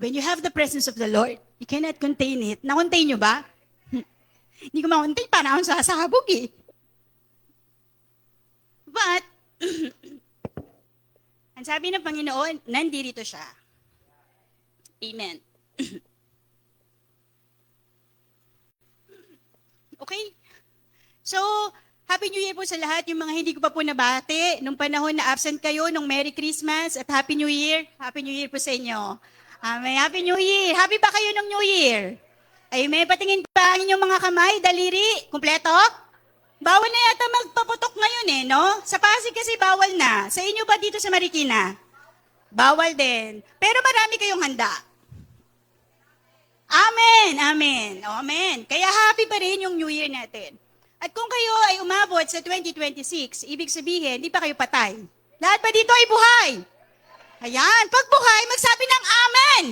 when you have the presence of the Lord, you cannot contain it. Na-contain nyo ba? Hindi ko ma-contain, parang akong sasabog eh. But, ang sabi ng Panginoon, nandito siya. Amen. Okay? So, Happy New Year po sa lahat. Yung mga hindi ko pa po nabati, nung panahon na absent kayo, nung Merry Christmas at Happy New Year. Happy New Year po sa inyo. Amen. Happy New Year. Happy ba kayo ng New Year? Ay, may patingin pa ang inyong mga kamay, daliri, kumpleto? Bawal na yata magpaputok ngayon eh, no? Sa Pasig kasi bawal na. Sa inyo ba dito sa Marikina? Bawal din. Pero marami kayong handa. Amen, amen, amen. Kaya happy pa rin yung New Year natin. At kung kayo ay umabot sa 2026, ibig sabihin, di pa kayo patay. Lahat pa dito ay buhay. Ayan, pag buhay, magsabi ng amen.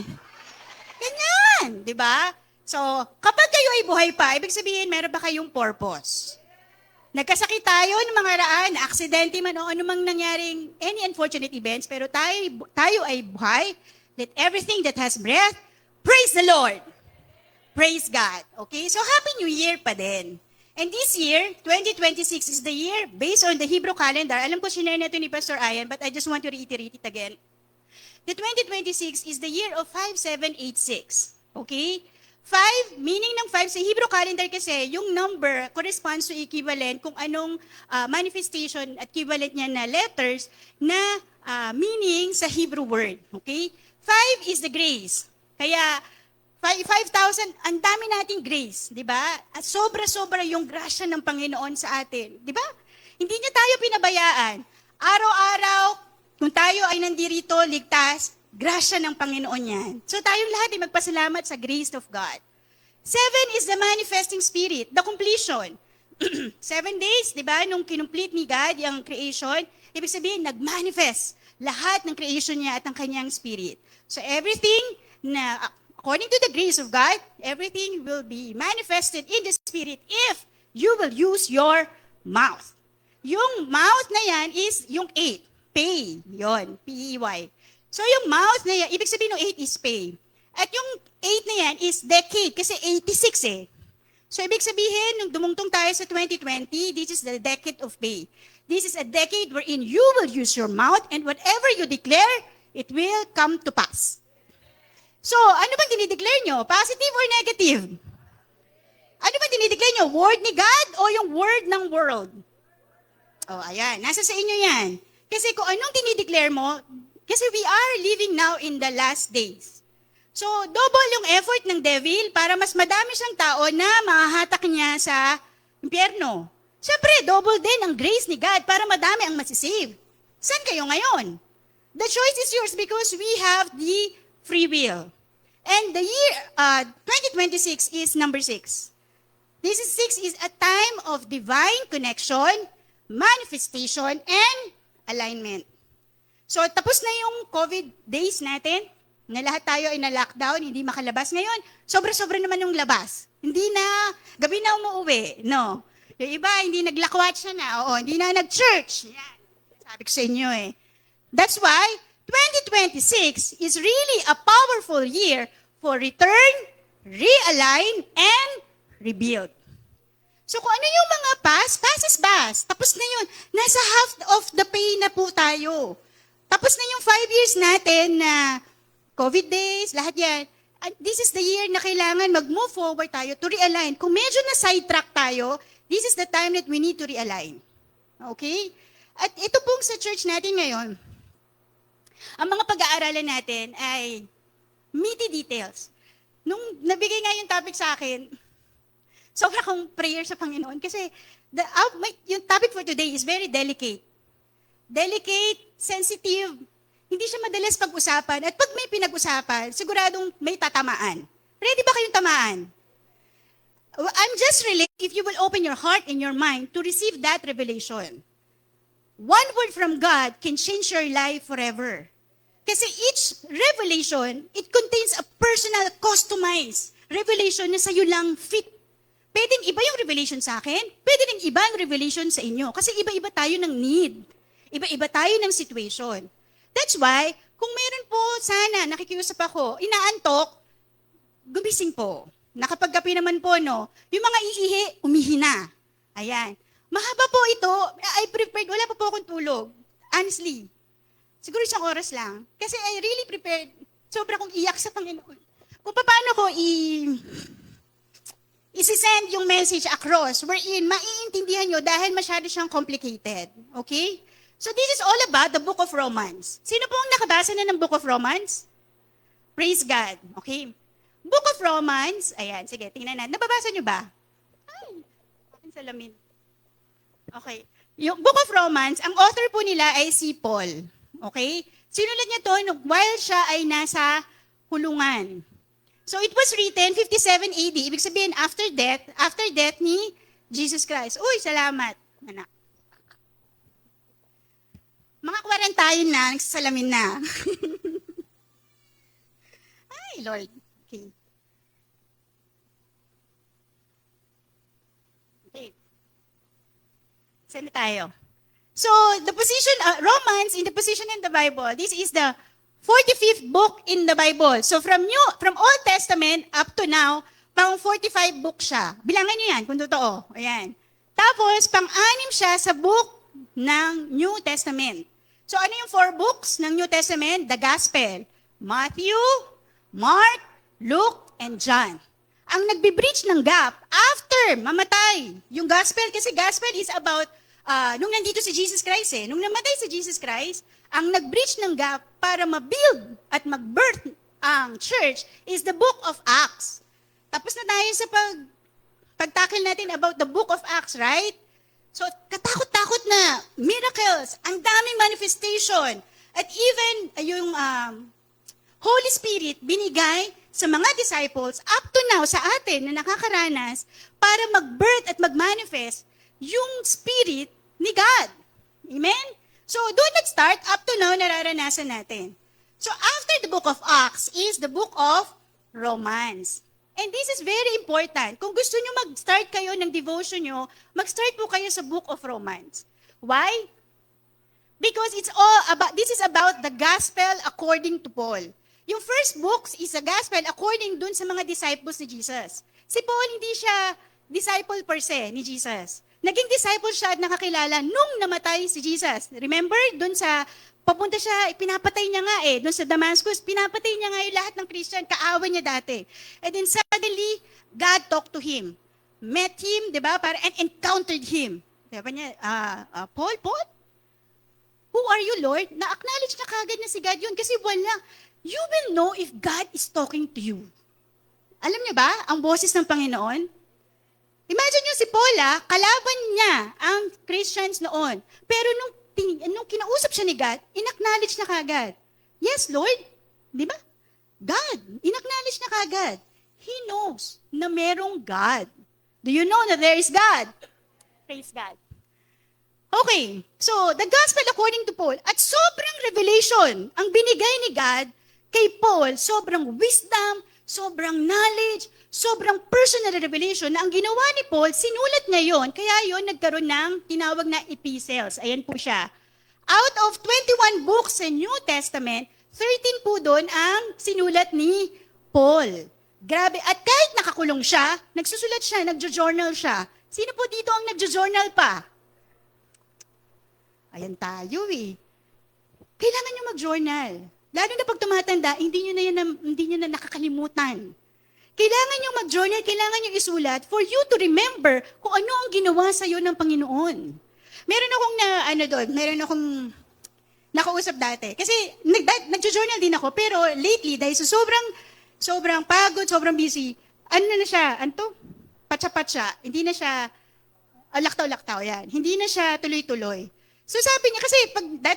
Ganyan, di ba? So, kapag kayo ay buhay pa, ibig sabihin, meron ba kayong purpose? Nagkasakit tayo ng mga raan, aksidente man o anumang nangyaring any unfortunate events, pero tayo ay buhay. Let everything that has breath, praise the Lord. Praise God. Okay? So, Happy New Year pa din. And this year, 2026 is the year based on the Hebrew calendar. Alam ko, sinare na ito ni Pastor Ian, but I just want to reiterate it again. The 2026 is the year of 5786. Okay? 5, meaning ng 5 sa Hebrew calendar kasi, yung number corresponds to equivalent kung anong manifestation at equivalent niya na letters na meaning sa Hebrew word. Okay? 5 is the grace. Kaya, 5,000, ang dami nating grace, di ba? At sobra-sobra yung grasya ng Panginoon sa atin, di ba? Hindi niya tayo pinabayaan. Araw-araw, kung tayo ay nandirito, ligtas, grasya ng Panginoon yan. So tayong lahat ay magpasalamat sa grace of God. 7 is the manifesting spirit, the completion. 7 days, di ba, nung kinumplete ni God yung creation, ibig sabihin, nag-manifest lahat ng creation niya at ang kanyang spirit. So everything na according to the grace of God, everything will be manifested in the Spirit if you will use your mouth. Yung mouth na yan is yung 8. Pay. Yon. P-E-Y. So yung mouth na yan, ibig sabihin ng 8 is pay. At yung 8 na yan is decade kasi 86 eh. So ibig sabihin, nung dumungtong tayo sa 2020, this is the decade of pay. This is a decade wherein you will use your mouth and whatever you declare, it will come to pass. So, ano bang dinideclare nyo? Positive or negative? Ano bang dinideclare nyo? Word ni God o yung word ng world? Oh, ayan. Nasa sa inyo yan. Kasi kung anong dinideclare mo, kasi we are living now in the last days. So, double yung effort ng devil para mas madami siyang tao na mahahatak niya sa impyerno. Siyempre, double din ang grace ni God para madami ang masisave. Saan kayo ngayon? The choice is yours because we have the free will. And the year 2026 is number 6. This is 6 is a time of divine connection, manifestation, and alignment. So tapos na yung COVID days natin, na lahat tayo ay na-lockdown, hindi makalabas. Ngayon, sobra-sobra naman yung labas. Hindi na, gabi na umuwi. No. Yung iba, hindi naglakwat siya na. Oo, hindi na nag-church. Yan. Sabi ko sa inyo eh. That's why, 2026 is really a powerful year for return, realign, and rebuild. So kung ano yung mga past is past. Tapos na yun. Nasa half of the pay na po tayo. Tapos na yung 5 years natin na COVID days, lahat yan. And this is the year na kailangan mag-move forward tayo to realign. Kung medyo na sidetrack tayo, this is the time that we need to realign. Okay? At ito pong sa church natin ngayon, ang mga pag-aaralan natin ay meaty details. Nung nabigay nga yung topic sa akin, sobra kong prayer sa Panginoon kasi yung topic for today is very delicate. Delicate, sensitive, hindi siya madalas pag-usapan. At pag may pinag-usapan, siguradong may tatamaan. Ready ba kayong tamaan? I'm just relating if you will open your heart and your mind to receive that revelation. One word from God can change your life forever. Kasi each revelation, it contains a personal, customized revelation na sa'yo lang fit. Pwedeng iba yung revelation sa akin, pwede rin iba yung revelation sa inyo. Kasi iba-iba tayo ng need. Iba-iba tayo ng situation. That's why, kung meron po sana nakikiusap ako, inaantok, gumising po. Nakapagkape naman po, no? Yung mga iihi, umihi na. Ayan. Mahaba po ito. I prepared, wala pa po akong tulog. Honestly. Siguro 1 oras lang. Kasi I really prepared. Sobra kong iyak sa Panginoon. Kung paano ko isi-send yung message across wherein maiintindihan nyo dahil masyado siyang complicated. Okay? So this is all about the Book of Romans. Sino po ang nakabasa na ng Book of Romans? Praise God. Okay? Book of Romans, ayan, sige, tingnan natin. Nababasa nyo ba? Ay, aking salamin. Okay. Yung Book of Romans, ang author po nila ay si Paul. Okay? Sinulat niya to while siya ay nasa kulungan. So it was written 57 AD, ibig sabihin after death ni Jesus Christ. Uy, salamat, anak. Mga 40 na, nagsasalamin na. Ay, Lord. Okay. Saan na tayo? So, the position, Romans in the position in the Bible, this is the 45th book in the Bible. So, from Old Testament up to now, pang 45 book siya. Bilangan niyo yan kung totoo. Ayan. Tapos, pang-6 siya sa book ng New Testament. So, ano yung 4 books ng New Testament? The Gospel. Matthew, Mark, Luke, and John. Ang nagbe-bridge ng gap after mamatay yung Gospel, kasi Gospel is about nung nandito si Jesus Christ nung namatay si Jesus Christ, ang nag-bridge ng gap para ma-build at mag-birth ang church is the book of Acts. Tapos na tayo sa pagtakil natin about the book of Acts, right? So, katakot-takot na miracles, ang daming manifestation, at even yung Holy Spirit binigay sa mga disciples up to now sa atin na nakakaranas para mag-birth at mag-manifest yung Spirit ni God. Amen? So, doon nag-start, up to now, nararanasan natin. So, after the book of Acts is the book of Romans. And this is very important. Kung gusto nyo mag-start kayo ng devotion nyo, mag-start po kayo sa book of Romans. Why? Because this is about the gospel according to Paul. Yung first books is a gospel according dun sa mga disciples ni Jesus. Si Paul, hindi siya disciple per se ni Jesus. Naging disciple siya at nakakilala nung namatay si Jesus. Remember, dun sa, papunta siya, pinapatay niya nga dun sa Damascus, pinapatay niya nga yung lahat ng Christian, kaawan niya dati. And then suddenly, God talked to him. Met him, di ba, and encountered him. Diba niya, Paul, who are you, Lord? Na-acknowledge na kagad na si God yun kasi wala. You will know if God is talking to you. Alam niyo ba, ang boses ng Panginoon? Imagine nyo si Paul, kalaban niya ang Christians noon. Pero nung kinausap siya ni God, inacknowledge na kagad. Yes, Lord. Di ba? God. Inacknowledge na kagad. He knows na merong God. Do you know that there is God? Praise God. Okay. So, the gospel according to Paul. At sobrang revelation ang binigay ni God kay Paul. Sobrang wisdom, sobrang knowledge, sobrang personal revelation na ang ginawa ni Paul, sinulat niya yon. Kaya yon nagkaroon ng tinawag na epistles. Ayan po siya. Out of 21 books sa New Testament, 13 po doon ang sinulat ni Paul. Grabe. At kahit nakakulong siya, nagsusulat siya, nagjo-journal siya. Sino po dito ang nagjo-journal pa? Ayan tayo Kailangan nyo mag-journal. Lalo na pag tumatanda, hindi nyo na nakakalimutan. Kailangan nyo mag-journal, kailangan nyo isulat for you to remember kung ano ang ginawa sa iyo ng Panginoon. Meron akong nakausap dati. Kasi nag-journal din ako, pero lately, dahil sa sobrang pagod, sobrang busy, patsa-patsa, hindi na siya, laktaw-laktaw, yan. Hindi na siya tuloy-tuloy. So sabi niya, kasi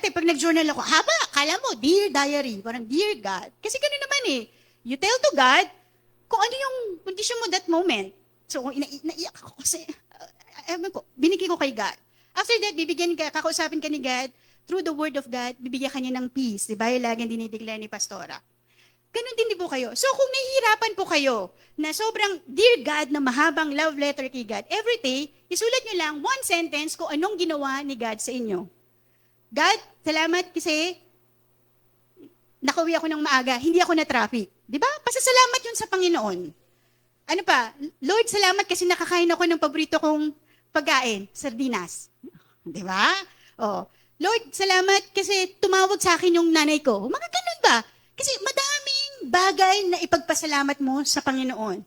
pag nag-journal ako, haba, kala mo, dear diary, parang dear God. Kasi gano'n naman you tell to God, kung ano yung condition mo that moment. So, naiyak ako kasi, binigay ko kay God. After that, kakausapin ka ni God, through the word of God, bibigyan ka niya ng peace. Diba? Yung laging dinideclare ni Pastora. Ganun din po kayo. So, kung nahihirapan po kayo na sobrang dear God na mahabang love letter kay God, every day, isulat nyo lang one sentence kung anong ginawa ni God sa inyo. God, salamat kasi nakauwi ako ng maaga, hindi ako na-traffic. Di ba? Pasasalamat yun sa Panginoon. Ano pa? Lord, salamat kasi nakakain ako ng paborito kong pagkain, sardinas. Di ba? Oh. Lord, salamat kasi tumawag sa akin yung nanay ko. Mga ganun ba? Kasi madaming bagay na ipagpasalamat mo sa Panginoon.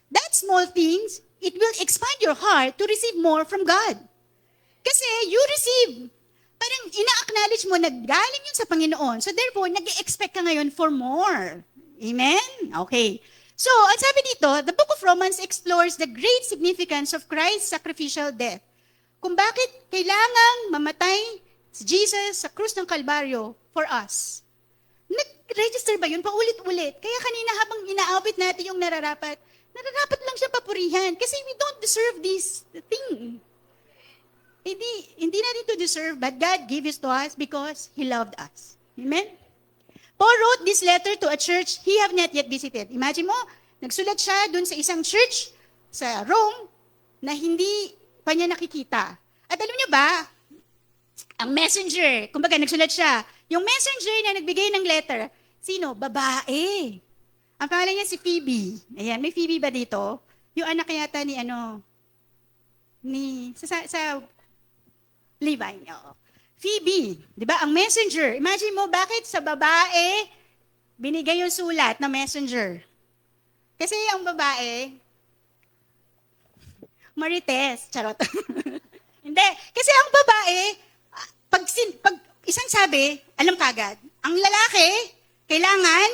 That small things, it will expand your heart to receive more from God. Kasi you receive, parang ina-acknowledge mo na galing yun sa Panginoon. So therefore, nag-expect ka ngayon for more. Amen? Okay. So, ang sabi dito, the book of Romans explores the great significance of Christ's sacrificial death. Kung bakit kailangang mamatay si Jesus sa krus ng Kalbaryo for us. Nag-register ba yun? Paulit-ulit. Kaya kanina habang inaawit natin yung nararapat lang siya papurihan kasi we don't deserve this thing. Hindi natin to deserve, but God gave it to us because He loved us. Amen? Paul wrote this letter to a church he have not yet visited. Imagine mo, nagsulat siya dun sa isang church sa Rome na hindi pa niya nakikita. At alam niyo ba, ang messenger, kumbaga nagsulat siya, yung messenger na nagbigay ng letter, sino? Babae. Ang pangalan niya si Phoebe. Ayan, may Phoebe ba dito? Yung anak yata sa Levi. Oo. Phoebe, di ba? Ang messenger. Imagine mo, bakit sa babae binigay yung sulat na messenger? Kasi ang babae, marites. Charot. Hindi. Kasi ang babae, pag isang sabi, alam kagad. Ang lalaki, kailangan,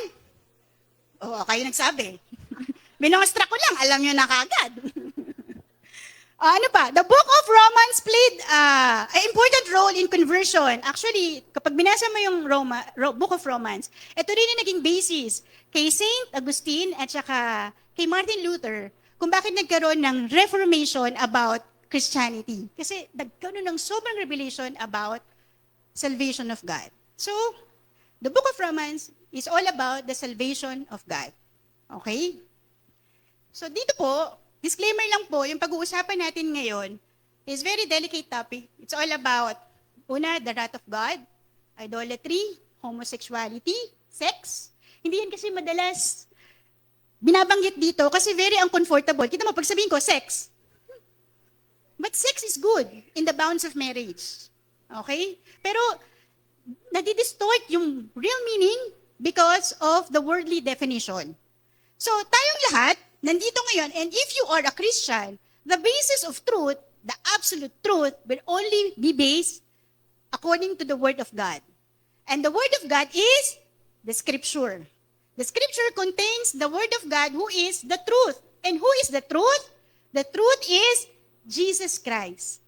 kayo nagsabi. Binongastra ko lang, alam nyo na kagad. Ano pa? The book of Romans played an important role in conversion. Actually, kapag binasa mo yung book of Romans, ito rin yung naging basis kay Saint Augustine at saka kay Martin Luther kung bakit nagkaroon ng reformation about Christianity. Kasi nagkaroon ng sobrang revelation about salvation of God. So, the book of Romans is all about the salvation of God. Okay? So, dito po, disclaimer lang po, yung pag-uusapan natin ngayon is very delicate topic. It's all about, una, the wrath of God, idolatry, homosexuality, sex. Hindi yan kasi madalas binabanggit dito kasi very uncomfortable. Kita mo, pag sabihin ko, sex. But sex is good in the bounds of marriage. Okay? Pero, nadidistort yung real meaning because of the worldly definition. So, tayong lahat, nandito ngayon, and if you are a Christian, the basis of truth, the absolute truth, will only be based according to the Word of God. And the Word of God is the Scripture. The Scripture contains the Word of God who is the truth. And who is the truth? The truth is Jesus Christ.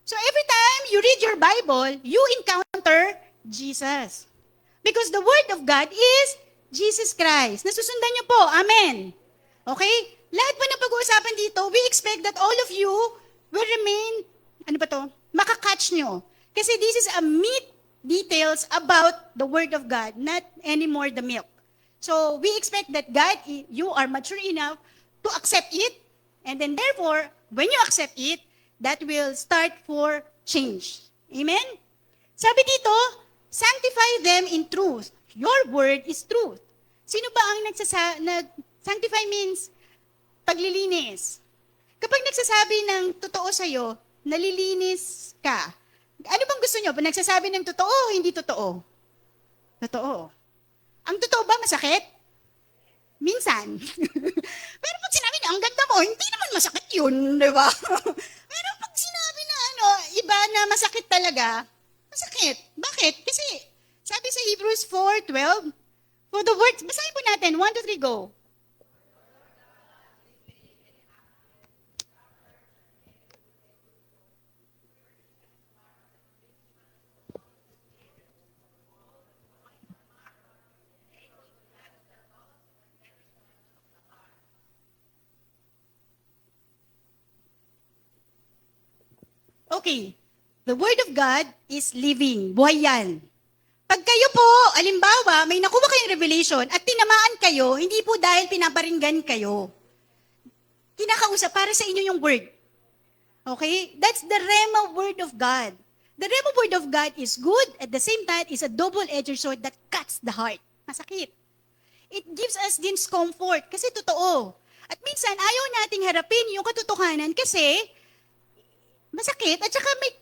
So every time you read your Bible, you encounter Jesus. Because the Word of God is Jesus Christ. Nasusundan niyo po. Amen. Okay? Lahat pa ng pag-uusapan dito, we expect that all of you will remain, makakatch nyo. Kasi this is a meat details about the Word of God, not anymore the milk. So we expect that God, you are mature enough to accept it, and then therefore, when you accept it, that will start for change. Amen? Sabi dito, sanctify them in truth. Your word is truth. Sino ba ang sanctify means paglilinis. Kapag nagsasabi ng totoo sa'yo, nalilinis ka. Ano bang gusto nyo? Pag nagsasabi ng totoo, hindi totoo? Totoo. Ang totoo ba masakit? Minsan. Pero pag sinabi na, ang ganda mo, hindi naman masakit yun, di ba? Pero pag sinabi na iba na masakit talaga, masakit. Bakit? Kasi, sabi sa Hebrews 4:12, for the words, basahin po natin, 1, 2, 3, go. Okay. The Word of God is living. Buhay yan. Pag kayo po, alimbawa, may nakuha kayong revelation at tinamaan kayo, hindi po dahil pinaparinggan kayo. Kinakausap para sa inyo yung Word. Okay? That's the Rhema Word of God. The Rhema Word of God is good, at the same time, is a double-edged sword that cuts the heart. masakit. It gives us discomfort kasi totoo. At minsan, ayaw nating harapin yung katotohanan kasi masakit at saka may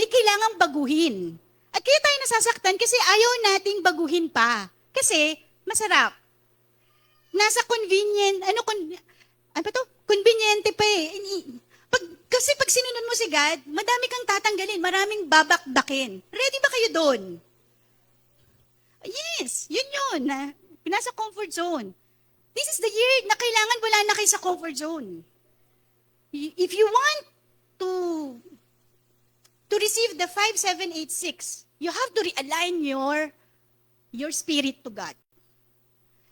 kailangang baguhin. At kaya tayo nasasaktan kasi ayaw nating baguhin pa. Kasi masarap. Nasa conveniente pa eh. Kasi pag sinunod mo si God, madami kang tatanggalin, maraming babakdakin. Ready ba kayo doon? Yes, yun. Nasa comfort zone. This is the year na kailangan wala na kayo sa comfort zone. If you want to receive the 5786, you have to realign your spirit to God.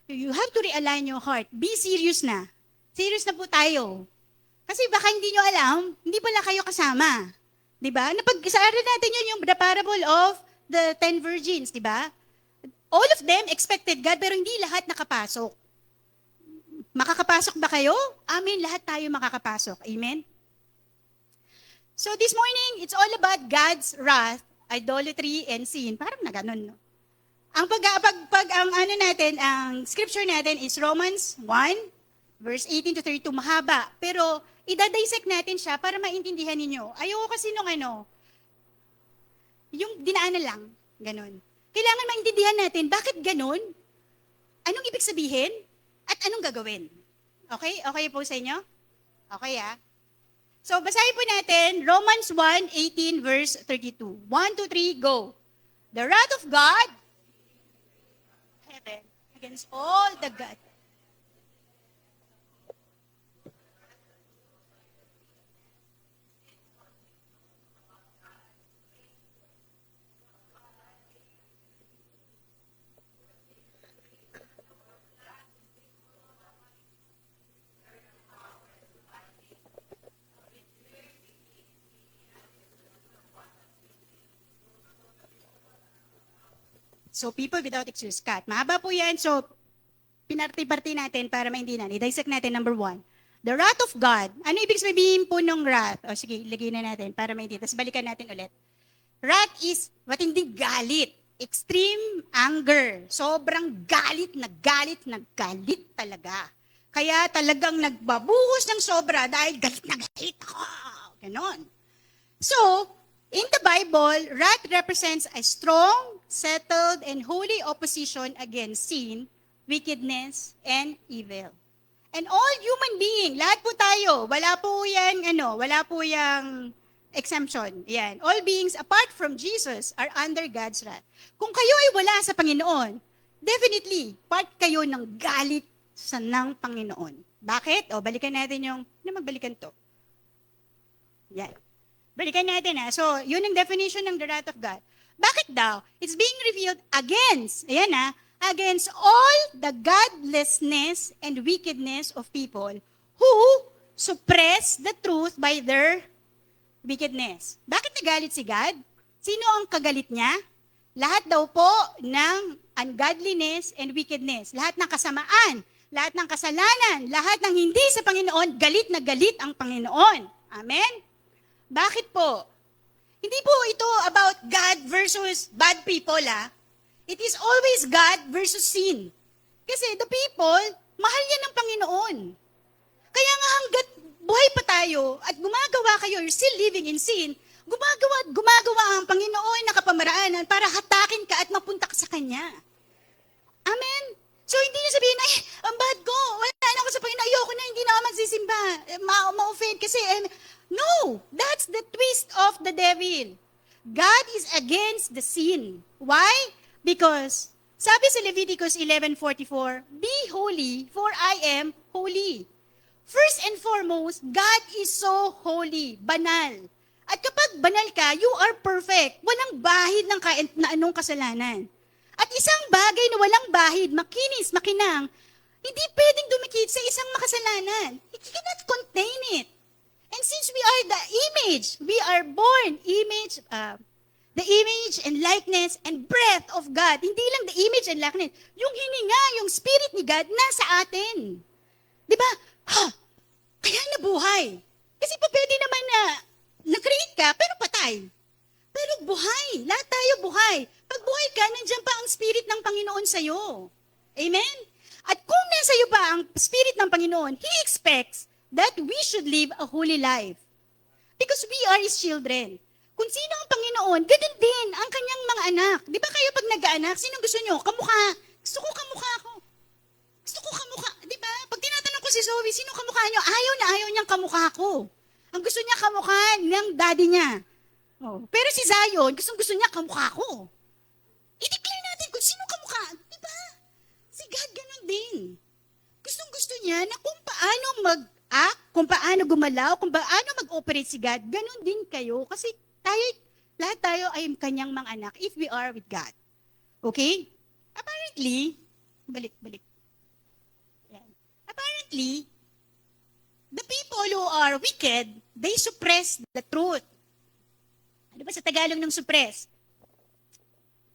You have to realign your heart. Be serious na. Serious na po tayo. Kasi baka hindi nyo alam, hindi pala kayo kasama. Diba? Napag-isaaran natin yun yung the parable of the 10 virgins, diba? All of them expected God, pero hindi lahat nakapasok. Makakapasok ba kayo? Amen, lahat tayo makakapasok. Amen? So this morning, it's all about God's wrath, idolatry, and sin. Parang na ganun, no? Ang ang scripture natin is Romans 1, verse 18 to 32, mahaba. Pero, idadissect natin siya para maintindihan ninyo. Ayoko kasi yung dinaanan lang, ganun. Kailangan maintindihan natin, bakit ganun? Anong ibig sabihin? At anong gagawin? Okay? Okay po sa inyo? Okay, ah? So, basahin po natin, Romans 1:18, verse 32. 1, 2, 3, go. The wrath of God, heaven, against all the God. So, people without excuse, cut. Mahaba po yan. So, pinarti-parti natin para maintindihan. I-dissect natin, number 1. The wrath of God. Ano ibig sabihin po ng wrath? O sige, ilagay na natin para maintindihan. Tapos balikan natin ulit. Wrath is matinding galit. Extreme anger. Sobrang galit talaga. Kaya talagang nagbabuhos ng sobra dahil galit na galit ako. Ganon. So, in the Bible, wrath represents a strong, settled, and holy opposition against sin, wickedness, and evil. And all human being, lahat po tayo, wala po yang exemption. Yan. All beings apart from Jesus are under God's wrath. Kung kayo ay wala sa Panginoon, definitely, part kayo ng galit ng Panginoon. Bakit? O, balikan natin magbalikan to. Yan. Balikan natin So, yun ang definition ng the wrath of God. Bakit daw? It's being revealed against all the godlessness and wickedness of people who suppress the truth by their wickedness. Bakit nagalit si God? Sino ang kagalit niya? Lahat daw po ng ungodliness and wickedness. Lahat ng kasamaan, lahat ng kasalanan, lahat ng hindi sa Panginoon, galit na galit ang Panginoon. Amen? Bakit po? Hindi po ito about God versus bad people, It is always God versus sin. Kasi the people, mahal yan ng Panginoon. Kaya nga hanggat buhay pa tayo at gumagawa kayo, you're still living in sin, gumagawa ang Panginoon na kapamaraanan para hatakin ka at mapunta ka sa Kanya. Amen? So hindi niyo sabihin, ang bad ko, wala na ako sa Panginoon, ayoko na, hindi na ako magsisimba, ma-offend kasi, no, that's the twist of the devil. God is against the sin. Why? Because, sabi sa Leviticus 11:44, be holy, for I am holy. First and foremost, God is so holy, banal. At kapag banal ka, you are perfect. Walang bahid ng anong kasalanan. At isang bagay na walang bahid, makinis, makinang, hindi pwedeng dumikit sa isang makasalanan. It cannot contain it. And since we are the image, we are born the image and likeness and breath of God. Hindi lang the image and likeness. Yung hininga, yung spirit ni God, nasa atin. Di ba? Kaya nabuhay. Kasi pa pwede naman na na-create ka, pero patay. Pero buhay. Lahat tayo buhay. Pag buhay ka, nandiyan pa ang Spirit ng Panginoon sa'yo. Amen? At kung nasa iyo pa ang Spirit ng Panginoon, He expects that we should live a holy life. Because we are His children. Kung sino ang Panginoon, ganun din ang kanyang mga anak. Di ba kayo pag nag-aanak, sino gusto nyo? Kamukha. Gusto ko kamukha ko. Gusto ko kamukha. Di ba? Pag tinatanong ko si Zoe, sino kamukha nyo? Ayaw na ayaw niyang kamukha ko. Ang gusto niya kamukha ng daddy niya. Oh. Pero si Zion, gusto niya kamukha ko. I-declare natin kung sino kamukha. Di ba? Si God ganun din. Gustong-gusto niya na kung paano mag-act, kung paano gumalaw, kung paano mag-operate si God, ganun din kayo. Kasi lahat tayo ay kanyang mga anak if we are with God. Okay? Apparently, balik. Yan. Apparently, the people who are wicked, they suppress the truth. Ano ba sa Tagalog ng suppress?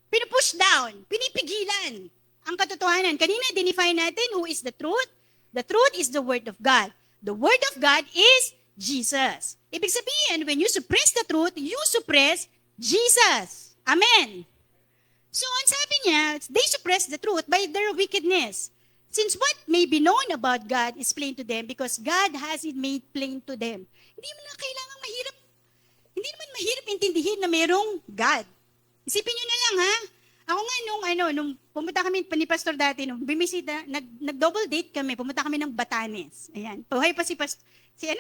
Pinupush down, pinipigilan ang katotohanan. Kanina, identify natin who is the truth. The truth is the Word of God. The Word of God is Jesus. Ibig sabihin, when you suppress the truth, you suppress Jesus. Amen. So, ang sabi niya, they suppress the truth by their wickedness. Since what may be known about God is plain to them because God has it made plain to them. Hindi naman mahirap intindihin na merong God. Isipin nyo na lang, ha? Ako nga, nung pumunta kami ni Pastor dati, nung bimisita, nag-double date kami, pumunta kami ng Batanes. Ayan. Buhay pa si 13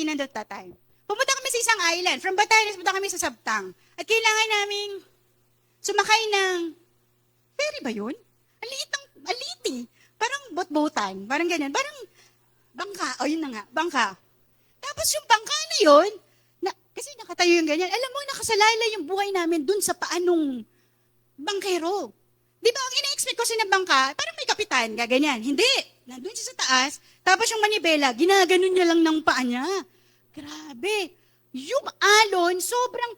nandun tatay. Pumunta kami sa isang island. From Batanes, pumunta kami sa Sabtang. At kailangan naming sumakay ng, ferry ba yun? Ang liit eh. Parang bot-botan. Parang ganyan. Parang bangka. O, yun na nga. Bangka. Tapos yung bangka na yun, kasi nakatayo yung ganyan. Alam mo, nakasalalay yung buhay namin dun sa paanong bangkero. Di ba, ang ina-expect ko ng bangka, parang may kapitan, gaganyan. Hindi. Nandun siya sa taas, tapos yung manibela, ginaganon niya lang ng paa niya. Grabe. Yung alon, sobrang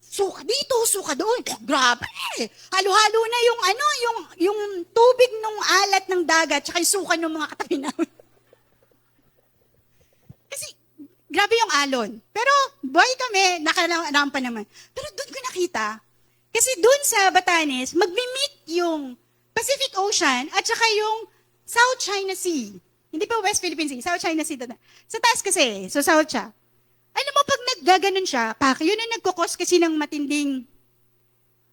suka dito, suka doon. Grabe. Halo-halo na yung tubig ng alat ng dagat, tsaka yung suka ng mga katabi namin. Kasi, grabe yung alon. Pero, buhay kami, nakalaan pa naman. Pero doon ko nakita, kasi doon sa Batanes, magmi-meet yung Pacific Ocean at saka yung South China Sea. Hindi pa West Philippine Sea, South China Sea. Sa taas kasi, so South siya. Alam mo, pag naggaganon siya, yun ang nagkukos kasi ng matinding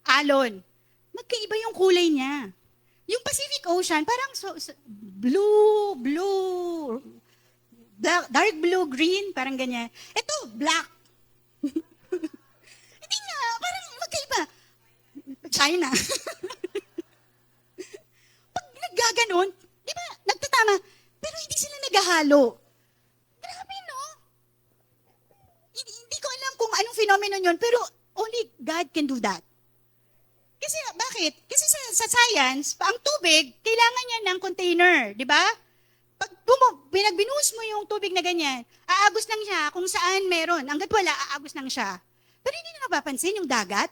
alon. Magkaiba yung kulay niya. Yung Pacific Ocean, parang blue, dark blue, green, parang ganyan. Ito, black. Hindi nga, parang magkaiba. China. Pag naggaganon, di ba, nagtatama, pero hindi sila naghahalo. Grabe, no? Hindi ko alam kung anong phenomenon yun, pero only God can do that. Kasi, bakit? Kasi sa science, ang tubig, kailangan niya ng container, di ba? Pag binus mo yung tubig na ganyan, aagos lang siya kung saan meron. Hanggat wala, aagos lang siya. Pero hindi na napapansin yung dagat.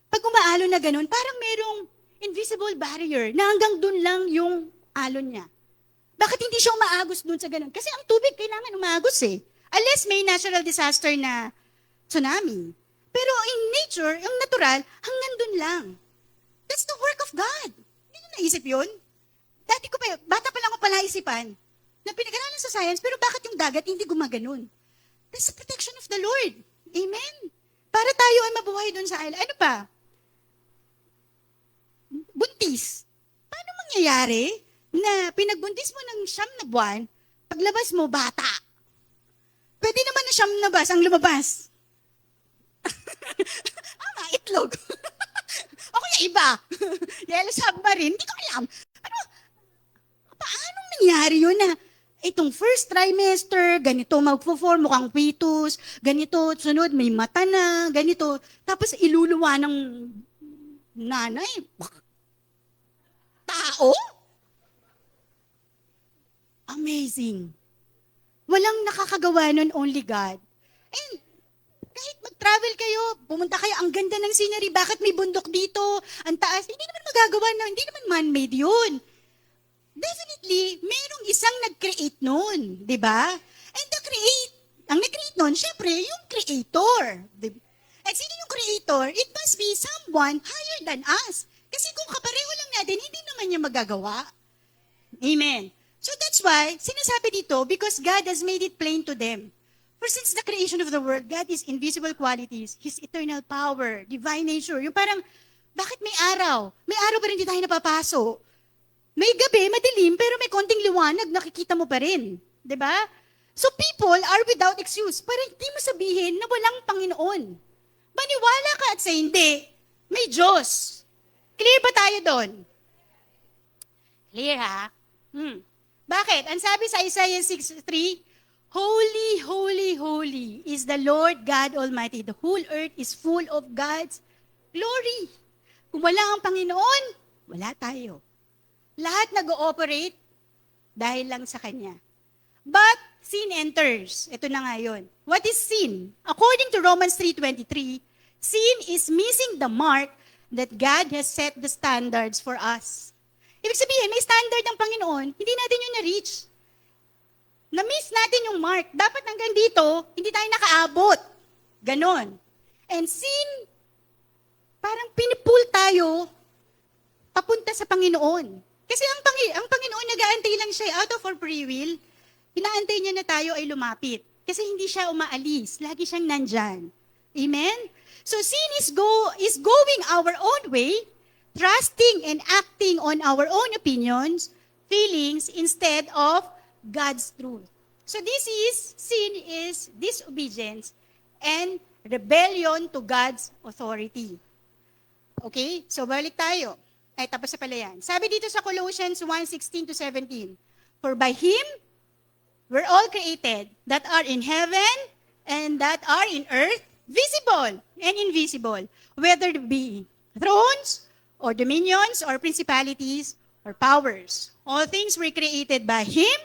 Pag umaalo na ganun, parang merong invisible barrier na hanggang dun lang yung alon niya. Bakit hindi siya umaagos dun sa ganun? Kasi ang tubig kailangan umaagos eh. Unless may natural disaster na tsunami. Pero in nature, yung natural, hanggang dun lang. That's the work of God. Hindi nyo naisip yun? Dati ko pa, bata pa lang ako palaisipan na pinag-aralan sa science, pero bakit yung dagat hindi gumaganon? That's the protection of the Lord. Amen? Para tayo ay mabuhay dun sa island. Ano pa? Buntis. Paano mangyayari na pinagbuntis mo ng 9 na buwan, paglabas mo, bata? Pwede naman na 9 na bas ang lumabas. Itlog. O kaya iba. Yellow submarine. Hindi ko alam. Paano nangyari yun na itong first trimester, ganito magpo-form, mukhang fetus, ganito, sunod, may mata na, ganito. Tapos iluluwa ng nanay. Tao? Amazing. Walang nakakagawa nun, only God. And kahit mag-travel kayo, pumunta kayo, ang ganda ng scenery, bakit may bundok dito, ang taas, hindi naman magagawa na, hindi naman man-made yun. Definitely, merong isang nag-create nun, di ba? And ang nag-create nun, syempre, yung creator. At sino yung creator? It must be someone higher than us. Kasi kung kapareho lang natin, hindi naman niya magagawa. Amen. So that's why, sinasabi dito, because God has made it plain to them. For since the creation of the world, God is invisible qualities, His eternal power, divine nature. Yung parang, bakit may araw? May araw pa rin di tayo napapaso. May gabi, madilim, pero may konting liwanag, nakikita mo pa rin. 'Di ba? So people are without excuse. Parang hindi mo sabihin na walang Panginoon. Maniwala ka at sa hindi, may Diyos. Clear ba tayo doon? Clear ha? Bakit? Ang sabi sa Isaiah 6:3, Holy, holy, holy is the Lord God Almighty. The whole earth is full of God's glory. Kung wala ang Panginoon, wala tayo. Lahat nag-ooperate dahil lang sa Kanya. But sin enters. Ito na nga yun. What is sin? According to Romans 3:23, sin is missing the mark that God has set the standards for us. Ibig sabihin, may standard ang Panginoon, hindi natin yun na-reach. Na-miss natin yung mark. Dapat hanggang dito, hindi tayo nakaabot. Ganon. And sin, parang pinipull tayo papunta sa Panginoon. Kasi ang Panginoon, nag-aantay lang siya out of our free will. Inaantay niya na tayo ay lumapit. Kasi hindi siya umaalis. Lagi siyang nandyan. Amen? So sin is going our own way, trusting and acting on our own opinions, feelings, instead of God's truth. So sin is disobedience and rebellion to God's authority. Okay? So balik tayo. Ay, tapos na pala yan. Sabi dito sa Colossians 1:16-17, For by Him, we're all created that are in heaven and that are in earth, visible and invisible, whether it be thrones or dominions or principalities or powers. All things were created by Him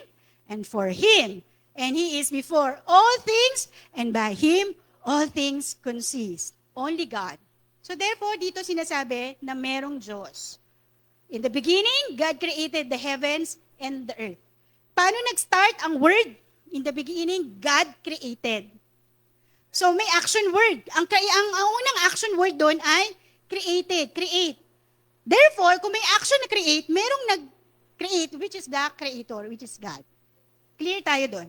and for Him. And He is before all things, and by Him all things consist. Only God. So therefore, dito sinasabi na merong Diyos. In the beginning, God created the heavens and the earth. Paano nag-start ang word? In the beginning, God created. So may action word. Ang unang action word doon ay created, create. Therefore, kung may action na create, merong nag-create, which is the creator, which is God. Clear tayo doon.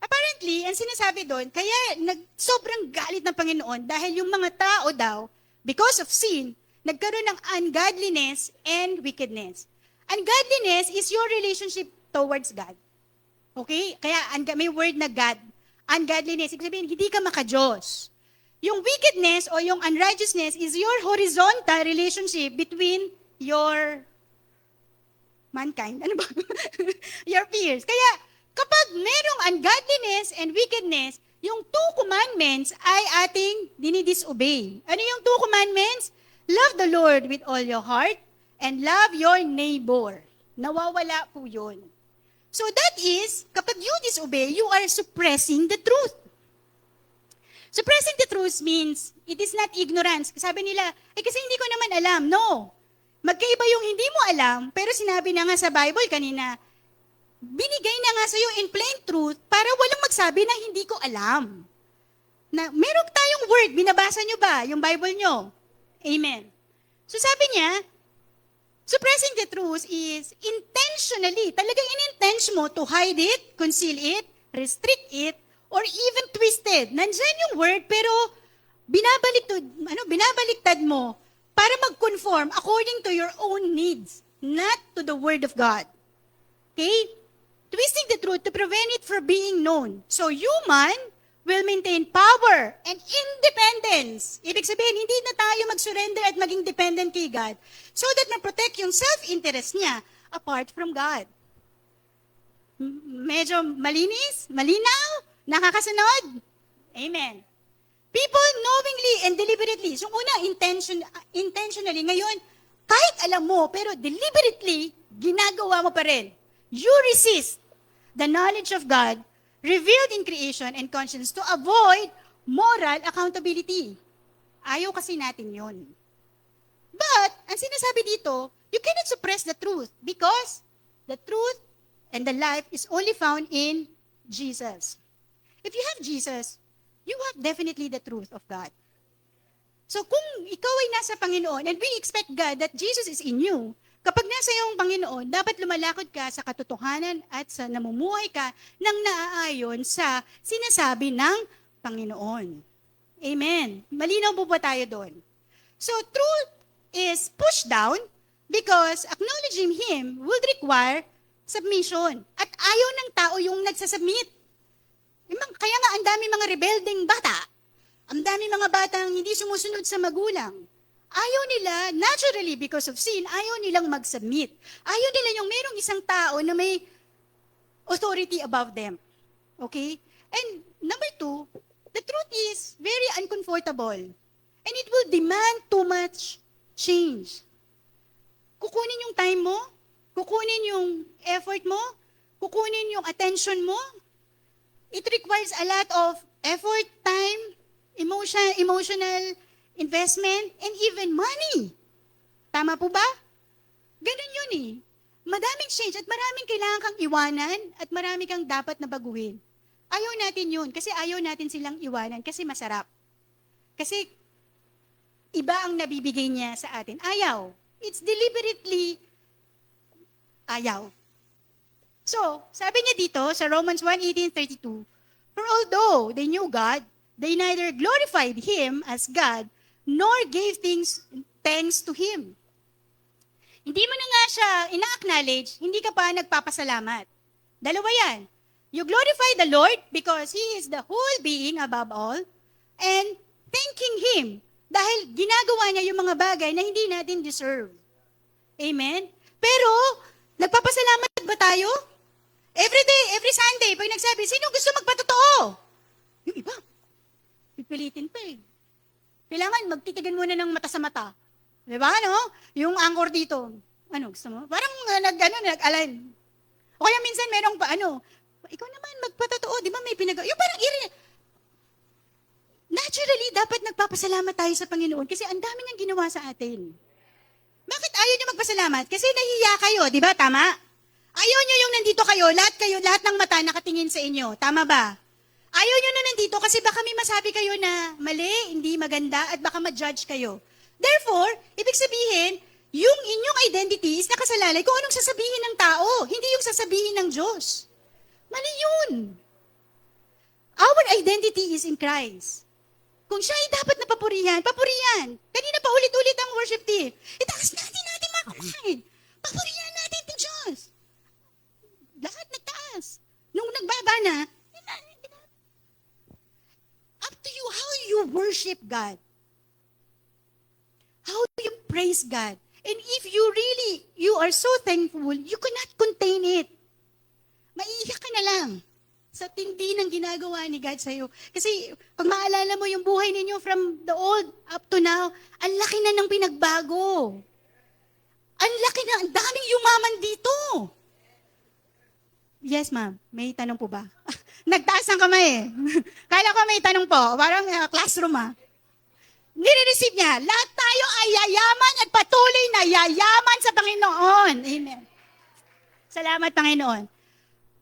Apparently, ang sinasabi doon, kaya sobrang galit ng Panginoon dahil yung mga tao daw, because of sin, nagkaroon ng ungodliness and wickedness. Ungodliness is your relationship towards God. Okay? Kaya may word na God. Ungodliness, ibig sabihin, hindi ka maka-Diyos. Yung wickedness o yung unrighteousness is your horizontal relationship between your mankind. Ano ba? Your peers. Kaya, kapag merong ungodliness and wickedness, yung 2 commandments ay ating dinidisobey. Ano yung 2 commandments? Love the Lord with all your heart and love your neighbor. Nawawala po yun. So that is, kapag you disobey, you are suppressing the truth. Suppressing the truth means, it is not ignorance. Sabi nila, kasi hindi ko naman alam. No. Magkaiba yung hindi mo alam, pero sinabi na nga sa Bible kanina, binigay na nga sa'yo in plain truth para walang magsabi na hindi ko alam. Na, meron tayong word, binabasa nyo ba yung Bible nyo? Amen. So sabi niya, suppressing the truth is intentionally, talagang in-intention mo to hide it, conceal it, restrict it, or even twisted. Nandyan yung word, pero binabaliktad mo para mag-conform according to your own needs, not to the word of God. Okay? Twisting the truth to prevent it from being known. So human will maintain power and independence. Ibig sabihin, hindi na tayo mag-surrender at maging dependent kay God so that ma-protect yung self-interest niya apart from God. Medyo malinis? Malinaw? Nakakasunod? Amen. People knowingly and deliberately. So una, intentionally. Ngayon, kahit alam mo, pero deliberately, ginagawa mo pa rin. You resist the knowledge of God revealed in creation and conscience to avoid moral accountability. Ayaw kasi natin yon. But, ang sinasabi dito, you cannot suppress the truth because the truth and the life is only found in Jesus. If you have Jesus, you have definitely the truth of God. So kung ikaw ay nasa Panginoon, and we expect God that Jesus is in you, kapag nasa iyong Panginoon, dapat lumalakad ka sa katotohanan at sa namumuhay ka ng naaayon sa sinasabi ng Panginoon. Amen. Malinaw po ba tayo doon? So truth is pushed down because acknowledging Him would require submission. At ayaw ng tao yung nagsasubmit. Kaya nga ang dami mga rebelding bata. Ang dami mga batang hindi sumusunod sa magulang. Ayaw nila, naturally because of sin, ayaw nilang mag-submit. Ayaw nila yung merong isang tao na may authority above them. Okay? And number two, the truth is very uncomfortable. And it will demand too much change. Kukunin yung time mo, kukunin yung effort mo, kukunin yung attention mo. It requires a lot of effort, time, emotional investment, and even money. Tama po ba? Ganun yun eh. Madaming change at maraming kailangan kang iwanan at marami kang dapat na baguhin. Ayaw natin yun kasi ayaw natin silang iwanan kasi masarap. Kasi iba ang nabibigay niya sa atin. Ayaw. It's deliberately ayaw. So, sabi niya dito sa Romans 1:18-32, for although they knew God, they neither glorified Him as God, nor gave thanks to Him. Hindi mo na nga siya ina-acknowledge, hindi ka pa nagpapasalamat. Dalawa yan. You glorify the Lord because He is the whole being above all, and thanking Him dahil ginagawa niya yung mga bagay na hindi natin deserve. Amen? Pero, nagpapasalamat ba tayo? Every day, every Sunday, pag nagsabi, sino gusto magpatotoo? Yung iba, pipilitin pa eh. Kailangan magtitigan muna ng mata sa mata. Di ba, no? Yung anchor dito. Ano, gusto mo? Parang nag-align. O kaya minsan merong ikaw naman magpatotoo, di ba may yung parang naturally, dapat nagpapasalamat tayo sa Panginoon kasi ang dami niyang ginawa sa atin. Bakit ayaw niyo magpasalamat? Kasi nahihiya kayo, di ba? Tama? Ayaw niyo yung nandito kayo, lahat ng mata nakatingin sa inyo. Tama ba? Ayaw niyo na nandito kasi baka may masabi kayo na mali, hindi maganda, at baka ma-judge kayo. Therefore, ibig sabihin, yung inyong identity is nakasalalay kung anong sasabihin ng tao, hindi yung sasabihin ng Diyos. Mali yun. Our identity is in Christ. Kung siya ay dapat na papurihan, papurihan. Kanina pa ulit-ulit ang worship team. Itaas natin mga kapatid. Papurihan natin ng Diyos. Lahat nagtaas. Nung nagbaba na, up to you how you worship God. How you praise God. And if you are so thankful, you cannot contain it. Maiiyak ka na lang sa tindi ng ginagawa ni God sa'yo. Kasi pag maalala mo yung buhay ninyo from the old up to now, ang laki na ng pinagbago. Ang laki na, ang daming yumaman dito. Yes, ma'am. May tanong po ba? Nagtaas ng kamay eh. Kala ko may tanong po. Parang classroom Nire-receive niya. Lahat tayo ay yayaman at patuloy na yayaman sa Panginoon. Amen. Salamat, Panginoon.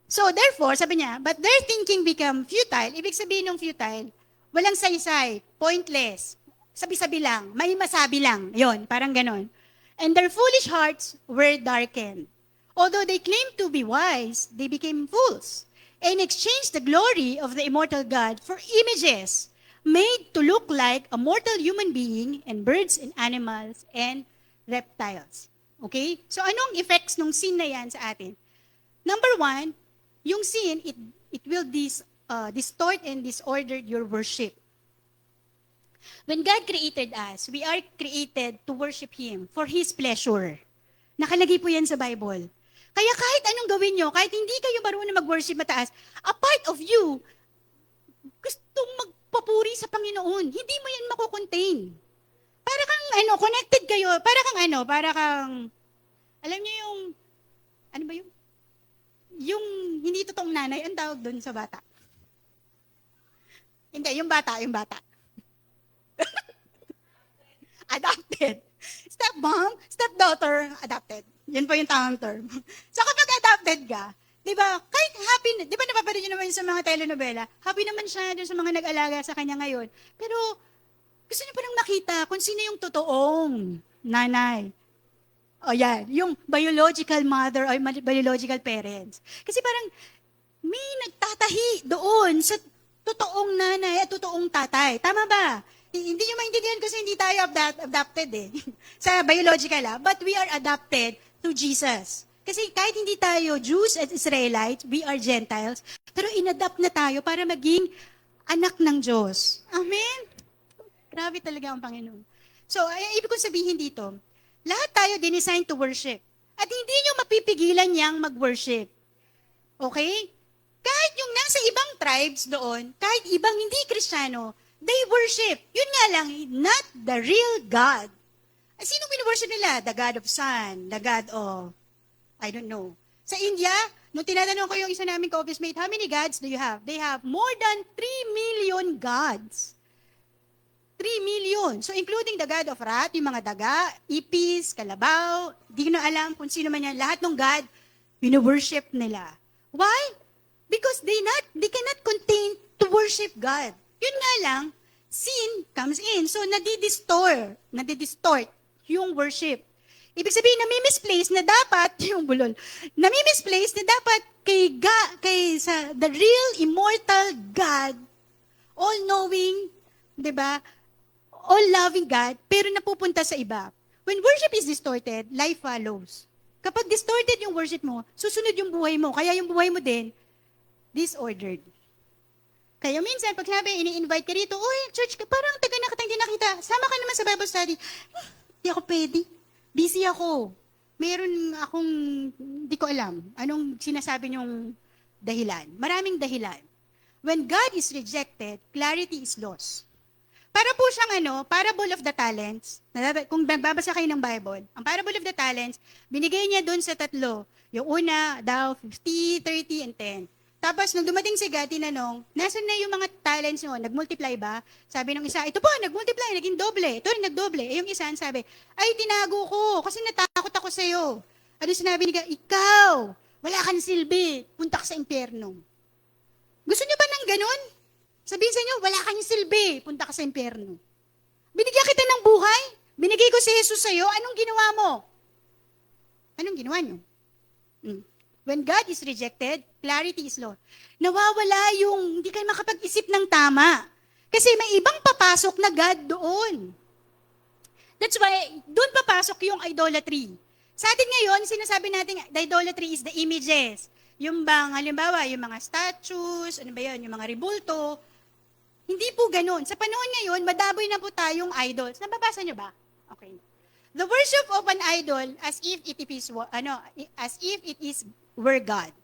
So, therefore, sabi niya, but their thinking become futile. Ibig sabihin ng futile, walang saysay, pointless, sabi-sabi lang, may masabi lang. Yon, parang ganon. And their foolish hearts were darkened. Although they claimed to be wise, they became fools and exchanged the glory of the immortal God for images made to look like a mortal human being and birds and animals and reptiles. Okay? So, anong effects ng sin na yan sa atin? Number one, yung sin, it will distort and disorder your worship. When God created us, we are created to worship Him for His pleasure. Nakalagay po yan sa Bible. Kaya kahit anong gawin nyo, kahit hindi kayo marunong mag-worship mataas, a part of you, gustong magpapuri sa Panginoon. Hindi mo yan makukontain. Para kang, connected kayo, para kang, alam niyo yung, ano ba yung, hindi totoong nanay, ang tawag doon sa bata. Hindi, yung bata. Adopted. Stepmom, stepdaughter, adopted. Yan po yung tamang term. So kapag adopted ka, di ba, kahit happy, di ba napapanood nyo naman sa mga telenovela, happy naman siya doon sa mga nag-alaga sa kanya ngayon. Pero, Gusto niyo parang makita kung sino yung totoong nanay. O yan, yung biological mother or biological parents. Kasi parang may nagtatahi doon sa totoong nanay at totoong tatay. Tama ba? Hindi nyo maintindihan kasi hindi tayo adopted eh. Sa biological But we are adopted to Jesus. Kasi kahit hindi tayo Jews at Israelites, we are Gentiles, pero inadapt na tayo para maging anak ng Diyos. Amen? Grabe talaga ang Panginoon. So, ibig kong sabihin dito, lahat tayo dinesign to worship. At hindi nyo mapipigilan niyang mag-worship. Okay? Kahit yung nasa ibang tribes doon, kahit ibang hindi Kristiyano, they worship. Yun nga lang, not the real God. Sino worship nila? The God of Sun, the God of, I don't know. Sa India, nung tinatanong ko yung isa naming ka-office mate, how many gods do you have? They have more than 3 million gods. 3 million. So, including the God of Rat, yung mga daga, ipis, kalabaw, di ko na alam kung sino man yan. Lahat ng God, worship nila. Why? Because they cannot contain to worship God. Yun nga lang, sin comes in. So, nadidistort yung worship. Ibig sabihin, nami-misplace na dapat, yung bulol, nami-misplace na dapat sa the real, immortal God, all-knowing, di ba, all-loving God, pero napupunta sa iba. When worship is distorted, life follows. Kapag distorted yung worship mo, susunod yung buhay mo. Kaya yung buhay mo din, disordered. Kaya minsan, pag sabi, ini-invite ka rito, uy, church ka, parang taga na kitang di nakita. Sama ka naman sa Bible study. Hindi ako pwede. Busy ako. Meron akong, di ko alam, anong sinasabi niyong dahilan. Maraming dahilan. When God is rejected, clarity is lost. Para po siyang parable of the talents. Kung babasa kayo ng Bible, ang parable of the talents, binigay niya dun sa tatlo. Yung una, daw, 50, 30, and 10. Tapos, nung dumating si God, tinanong, nasan na yung mga talents nyo? Nag-multiply ba? Sabi ng isa, ito po, nag-multiply, naging doble. Ito rin nag-doble. Yung isa, sabi, ay, tinago ko, kasi natakot ako sa'yo. Ano sinabi ni God? Ikaw, wala kang silbi, punta ka sa impyerno. Gusto nyo ba ng ganun? Sabihin sa inyo, wala kang silbi, punta ka sa impyerno. Binigyan kita ng buhay, binigay ko si Jesus sa'yo, anong ginawa mo? Anong ginawa nyo? When God is rejected, clarity is lost. Nawawala yung hindi kayo makapag-isip ng tama. Kasi may ibang papasok na God doon. That's why, doon papasok yung idolatry. Sa atin ngayon, sinasabi natin, the idolatry is the images. Yung bang, halimbawa, yung mga statues, ano ba yun, yung mga ribulto. Hindi po ganun. Sa panahon ngayon, madaboy na po tayong idols. Nababasa nyo ba? Okay. The worship of an idol as if it is were God.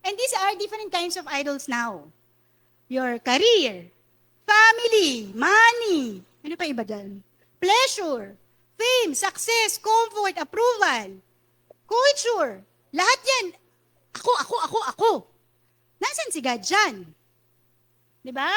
And these are different kinds of idols now. Your career, family, money, ano pa iba dyan? Pleasure, fame, success, comfort, approval, culture. Lahat yan. Ako. Nasaan si God dyan? Diba?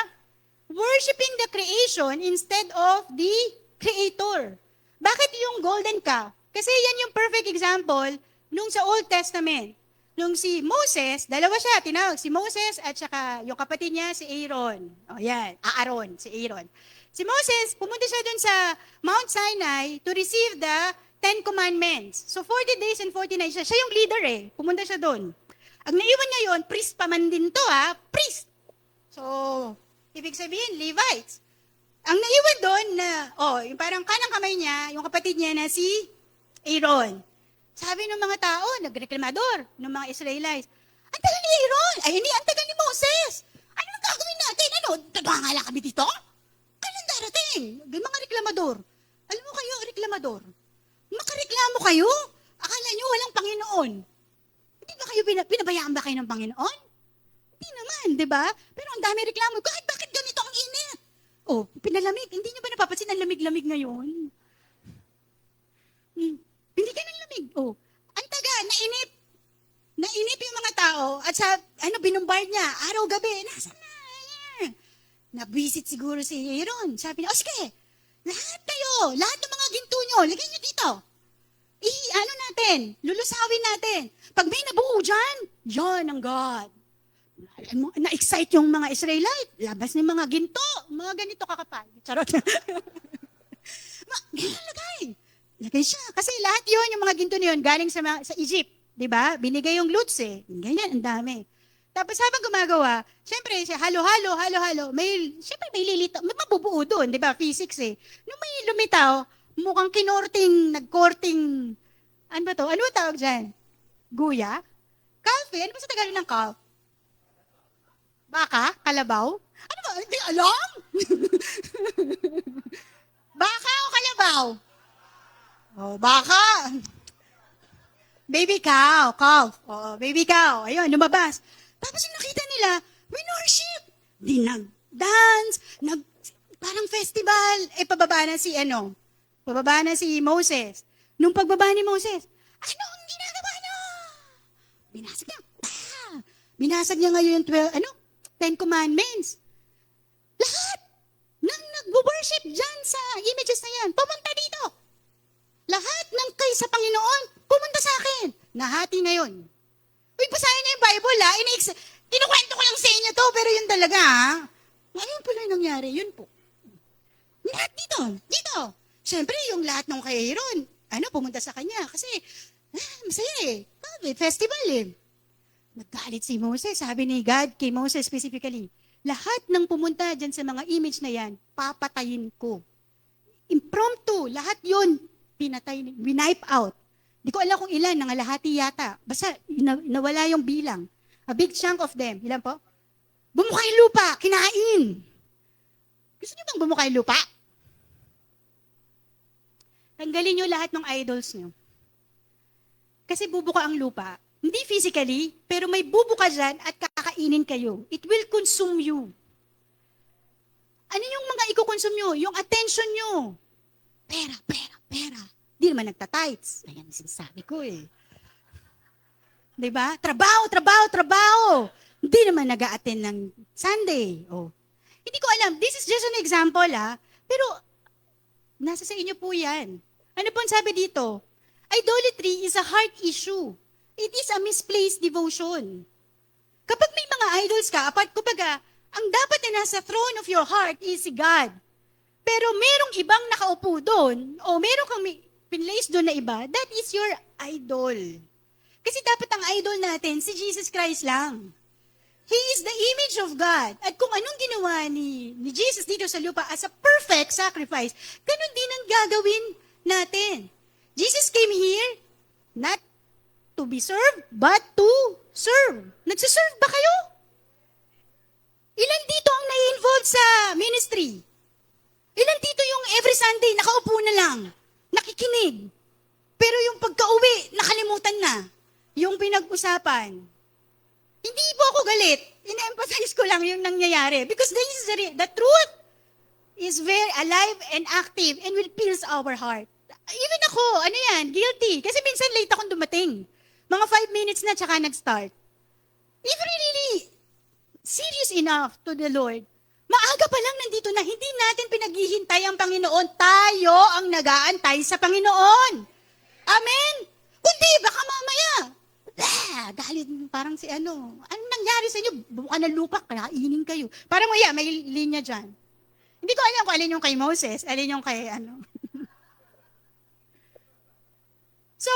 Worshipping the creation instead of the Creator. Bakit yung golden calf? Kasi yan yung perfect example nung sa Old Testament. Nung si Moses, dalawa siya, tinawag, si Moses at saka yung kapatid niya, si Aaron. O yan, Aaron, si Aaron. Si Moses, pumunta siya dun sa Mount Sinai to receive the 10 Commandments. So 40 days and 40 nights siya. Siya yung leader Pumunta siya dun. Ang naiwan niya yun, priest pa man din to priest. So, ibig sabihin, Levites. Ang naiwan doon na, yung parang kanang kamay niya, yung kapatid niya na si Aaron. Sabi ng mga tao, nagreklamador ng mga Israelites, ang tagal ni Aaron, hindi, ang tagal ni Moses. Ano ang gagawin natin? Tadangala kami dito? Kailan darating? Mga reklamador. Alam mo kayo, reklamador. Makareklamo kayo? Akala nyo walang Panginoon. Hindi ba kayo, pinabayaan ba kayo ng Panginoon? Hindi naman, di ba? Pero ang dami reklamo. Bakit ganito ang init? Pinalamig. Hindi nyo ba napapansin ang lamig-lamig ngayon? Hindi ka ng lamig. Ang taga, nainip. Nainip yung mga tao at binumbard niya, araw-gabi, nasaan na? Nabisit siguro si Aaron. Sabi niya, sige, lahat ng mga ginto nyo, lagay nyo dito. Lulusawin natin. Pag may nabuo dyan, yan ang God. Na-excite yung mga Israelite. Labas ng mga ginto. Mga ganito kakapal. Charot. Lagay. Lagay siya. Kasi lahat yon yung mga ginto na yun, galing sa Egypt. Di ba? Binigay yung lutz eh. Ganyan, ang dami. Tapos habang gumagawa, syempre, siya, halo-halo. Syempre, may lilitaw. May mabubuo doon, di ba? Physics eh. Nung may lumitaw, mukhang nagkorting, ano ba to? Ano ba tawag dyan? Guya? Calf eh? Ano ba sa Tagalog ng calf? Baka? Kalabaw? Ano ba? Hindi alam? Baka o kalabaw? Oh, baka. Baby cow, calf. Oh, baby cow. Ayun, lumabas. Tapos yung nakita nila, worship. Di nag-dance, parang festival. Pababa na si Moses. Nung pagbaba ni Moses, ano ang ginagawa niyo? Binasag niya. Binasag niya ngayon yung 10 commandments. Lahat ng nag-worship dyan sa images na yan, pumunta dito. Lahat ng kay sa Panginoon, pumunta sa akin. Nahati ngayon. Uy, basahin niyo yung Bible, ha? Kinukwento ko lang sa inyo to, pero yun talaga, ha? Ngayon pala yung nangyari, yun po. Lahat dito. Siyempre, yung lahat ng kay Aaron, pumunta sa kanya. Kasi, masaya eh. Festival eh. Naggalit si Moses. Sabi ni God kay Moses specifically, lahat ng pumunta dyan sa mga image na yan, papatayin ko. Impromptu, lahat yun, winipe out. Di ko alam kung ilan, nangalahati yata. Basta, nawala yung bilang. A big chunk of them. Ilan po? Bumukay lupa, kinain. Gusto niyo bang bumukay lupa? Tanggalin niyo lahat ng idols niyo. Kasi bubuka ang lupa. Hindi physically, pero may bubuka dyan at kakainin kayo. It will consume you. Ano yung mga iko-consume nyo? Yung attention nyo. Pera. Di naman nagtatights. Ayan ang sinasabi ko eh. Diba? Trabaho. Hindi naman nag-a-attend ng Sunday. Oh. Hindi ko alam. This is just an example Pero, nasa sa inyo po yan. Ano po ang sabi dito? Idolatry is a heart issue. It is a misplaced devotion. Kapag may mga idols ka, ang dapat na nasa throne of your heart is si God. Pero merong ibang nakaupo doon, o merong kang pinlace doon na iba, that is your idol. Kasi dapat ang idol natin, si Jesus Christ lang. He is the image of God. At kung anong ginawa ni Jesus dito sa lupa as a perfect sacrifice, ganun din ang gagawin natin. Jesus came here, not to be served, but to serve. Nagsiserve ba kayo? Ilan dito ang nai-involve sa ministry? Ilan dito yung every Sunday, nakaupo na lang, nakikinig. Pero yung pagka-uwi, nakalimutan na. Yung pinag-usapan. Hindi po ako galit. In-emphasize ko lang yung nangyayari. Because the truth is very alive and active and will pierce our heart. Even ako, guilty. Kasi minsan late akong dumating. Mga 5 minutes na tsaka nag-start. If really serious enough to the Lord, maaga pa lang nandito na hindi natin pinaghihintay ang Panginoon. Tayo ang nag-aantay sa Panginoon. Amen? Kundi baka mamaya, dahil parang anong nangyari sa inyo? Buka ng lupa, kainin kayo. Parang may linya dyan. Hindi ko alam kung alin yung kay Moses, alin yung kay So,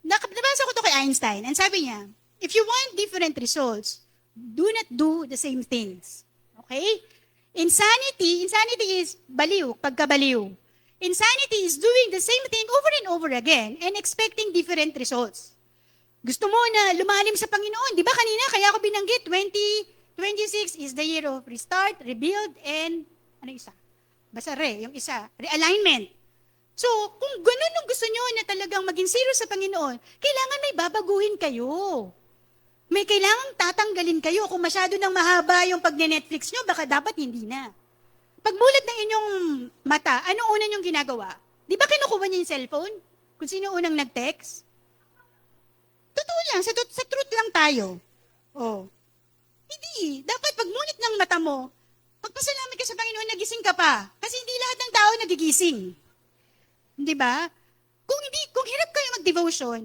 nabasa ko to kay Einstein, and sabi niya, if you want different results, do not do the same things. Okay? Insanity is baliw, pagkabaliw. Insanity is doing the same thing over and over again and expecting different results. Gusto mo na lumalim sa Panginoon, di ba kanina, kaya ako binanggit, 2026 is the year of restart, rebuild, and, isa? Basta yung isa, realignment. So, kung ganun ang gusto nyo na talagang maging serious sa Panginoon, kailangan may babaguhin kayo. May kailangang tatanggalin kayo. Kung masyado nang mahaba yung pag-Netflix nyo, baka dapat hindi na. Pagmulat ng inyong mata, ano una nyong ginagawa? Di ba kinukuha niyo yung cellphone? Kung sino unang nag-text? Totoo lang, sa truth lang tayo. Oh. Hindi. Dapat pagmulat ng mata mo, pagpasalamat ka sa Panginoon, nagising ka pa. Kasi hindi lahat ng tao nagigising. Di ba? Kung hirap kayo mag-devotion,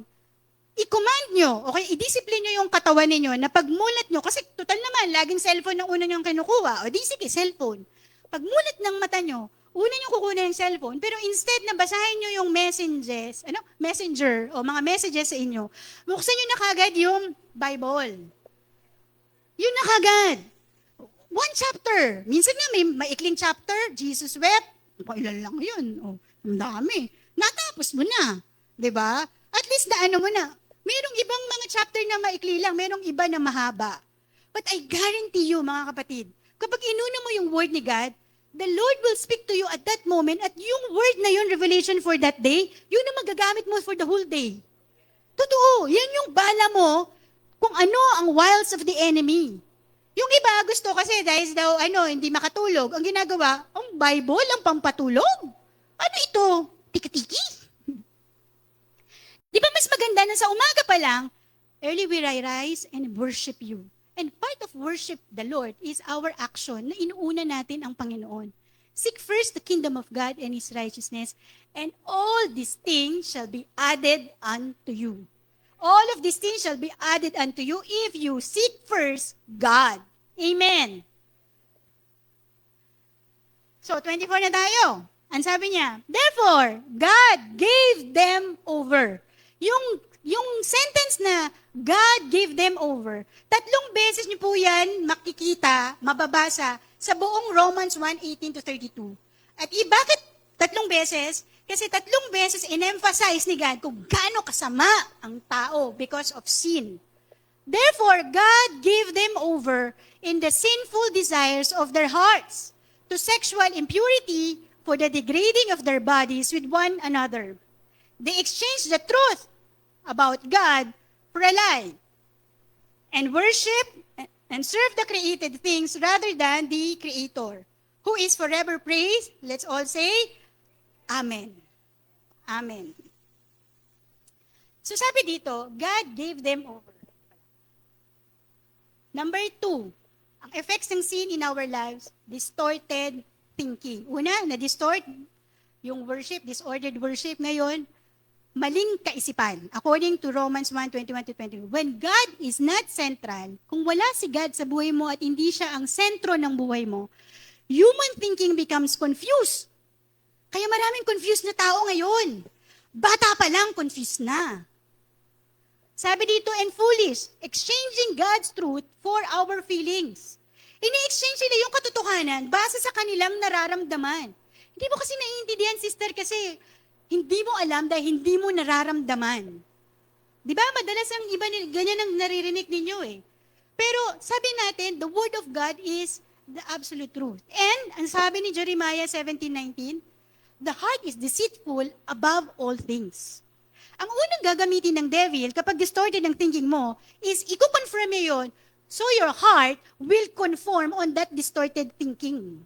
i-command nyo, okay, i-discipline nyo yung katawan ninyo na pagmulat nyo, kasi total naman, laging cellphone ang una nyong kinukuha, o di sige, cellphone. Pagmulat ng mata nyo, una nyo kukunin yung cellphone, pero instead na basahin nyo yung messenger o mga messages sa inyo, buksan nyo na kagad yung Bible. Yun na kagad. One chapter. Minsan nga may maikling chapter, Jesus wept. Ilan lang yun. Oh, ang dami. Natapos mo na. 'Di ba? At least naano mo na. Merong ibang mga chapter na maikli lang, merong iba na mahaba. But I guarantee you, mga kapatid, kapag inuna mo yung word ni God, the Lord will speak to you at that moment at yung word na yun, revelation for that day, yun ang magagamit mo for the whole day. Totoo, yan yung bala mo kung ano ang wiles of the enemy. Yung iba gusto kasi dahil daw hindi makatulog, ang ginagawa, ang Bible ang pampatulog. Ano ito? Tiki-tiki? Di ba mas maganda na sa umaga pa lang, early we rise and worship you. And part of worship the Lord is our action na inuuna natin ang Panginoon. Seek first the kingdom of God and His righteousness, and all these things shall be added unto you. All of these things shall be added unto you if you seek first God. Amen. So, 24 na tayo. Ang sabi niya, therefore, God gave them over. Yung sentence na God gave them over, 3 beses niyo po yan makikita, mababasa sa buong Romans 1:18 to 32. At bakit 3 beses? Kasi 3 beses in-emphasize ni God kung gaano kasama ang tao because of sin. Therefore, God gave them over in the sinful desires of their hearts to sexual impurity for the degrading of their bodies with one another. They exchanged the truth about God for a lie and worship and serve the created things rather than the Creator, who is forever praised. Let's all say, Amen. Amen. So sabi dito, God gave them over. Number 2, ang effects ng sin in our lives, distorted thinking. Una, na-distort yung worship, disordered worship. Ngayon, maling kaisipan. According to Romans 1:21-22. When God is not central, kung wala si God sa buhay mo at hindi siya ang sentro ng buhay mo, human thinking becomes confused. Kaya maraming confused na tao ngayon. Bata pa lang, confused na. Sabi dito, and foolish, exchanging God's truth for our feelings. Ini-exchange nila yung katotohanan base sa kanilang nararamdaman. Hindi mo kasi naiintindihan, sister, kasi hindi mo alam dahil hindi mo nararamdaman. Di ba? Madalas ang iba, ganyan ang naririnig ninyo eh. Pero sabi natin, the word of God is the absolute truth. And, ang sabi ni Jeremiah 17:19, the heart is deceitful above all things. Ang unang gagamitin ng devil kapag distorted ang thinking mo is i-confirm mo yun, so your heart will conform on that distorted thinking.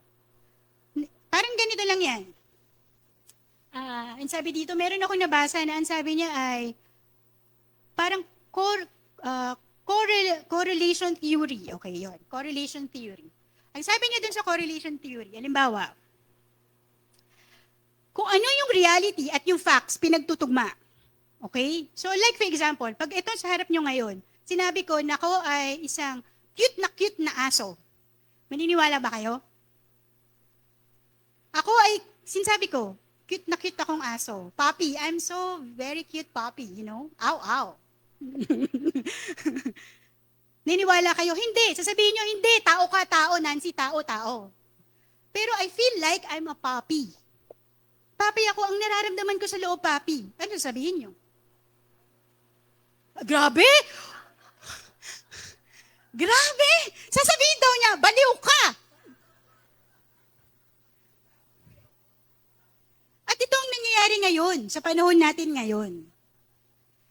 Parang ganito lang yan. Ang sabi dito, meron ako nabasa na ang sabi niya ay parang correlation theory. Okay, yun. Correlation theory. Ang sabi niya dun sa correlation theory, halimbawa, kung ano yung reality at yung facts pinagtutugma. Okay? So like for example, pag ito sa harap nyo ngayon, sinabi ko na ako ay isang cute na aso. Maniniwala ba kayo? Ako ay, sinasabi ko, cute akong aso. Puppy, I'm so very cute puppy, you know? Ow. Niniwala kayo? Hindi. Sasabihin nyo, hindi. Tao ka, tao. Nancy, tao. Pero I feel like I'm a puppy. Puppy ako, ang nararamdaman ko sa loob, puppy. Ano sabihin nyo? Grabe! Grabe! Sasabihin daw niya, baliw ka! At ito ang nangyayari ngayon, sa panahon natin ngayon.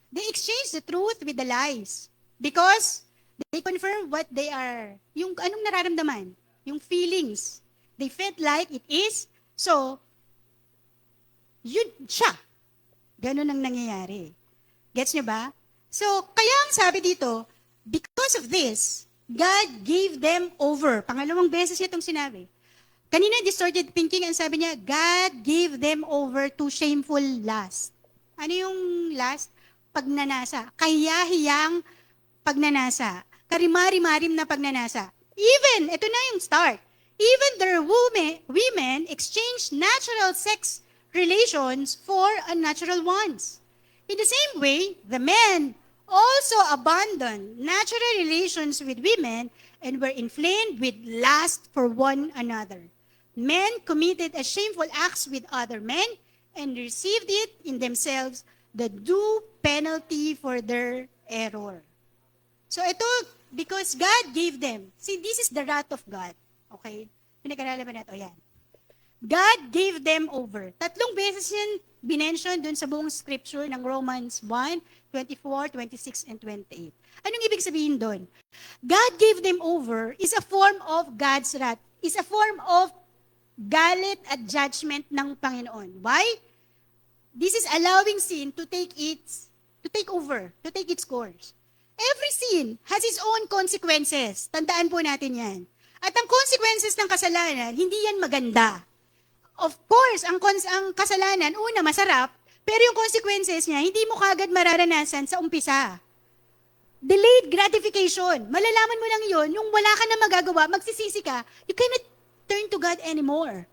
They exchange the truth with the lies because they confirm what they are. Yung anong nararamdaman? Yung feelings. They felt like it is, so, yun siya. Ganun ang nangyayari. Gets nyo ba? So, kaya ang sabi dito, because of this, God gave them over. Pangalawang beses niya itong sinabi. Kanina, distorted thinking, ang sabi niya, God gave them over to shameful lust. Ano yung lust? Pagnanasa. Kahiyahiyang pagnanasa. Karimari-marim na pagnanasa. Even, ito na yung start. Even their women exchanged natural sex relations for unnatural ones. In the same way, the men also abandoned natural relations with women and were inflamed with lust for one another. Men committed a shameful acts with other men and received it in themselves the due penalty for their error. So ito, because God gave them. See, this is the wrath of God. Okay? Pinag-aralaman natin. O yan. God gave them over. 3 beses yun binention dun sa buong scripture ng Romans 1, 24, 26, and 28. Anong ibig sabihin dun? God gave them over is a form of God's wrath. Is a form of galit at judgment ng Panginoon. Why? This is allowing sin to take over, to take its course. Every sin has its own consequences. Tandaan po natin yan. At ang consequences ng kasalanan, hindi yan maganda. Of course, ang kasalanan, una, masarap, pero yung consequences niya, hindi mo kagad mararanasan sa umpisa. Delayed gratification. Malalaman mo lang yun, yung wala ka na magagawa, magsisisi ka, you cannot turn to God anymore.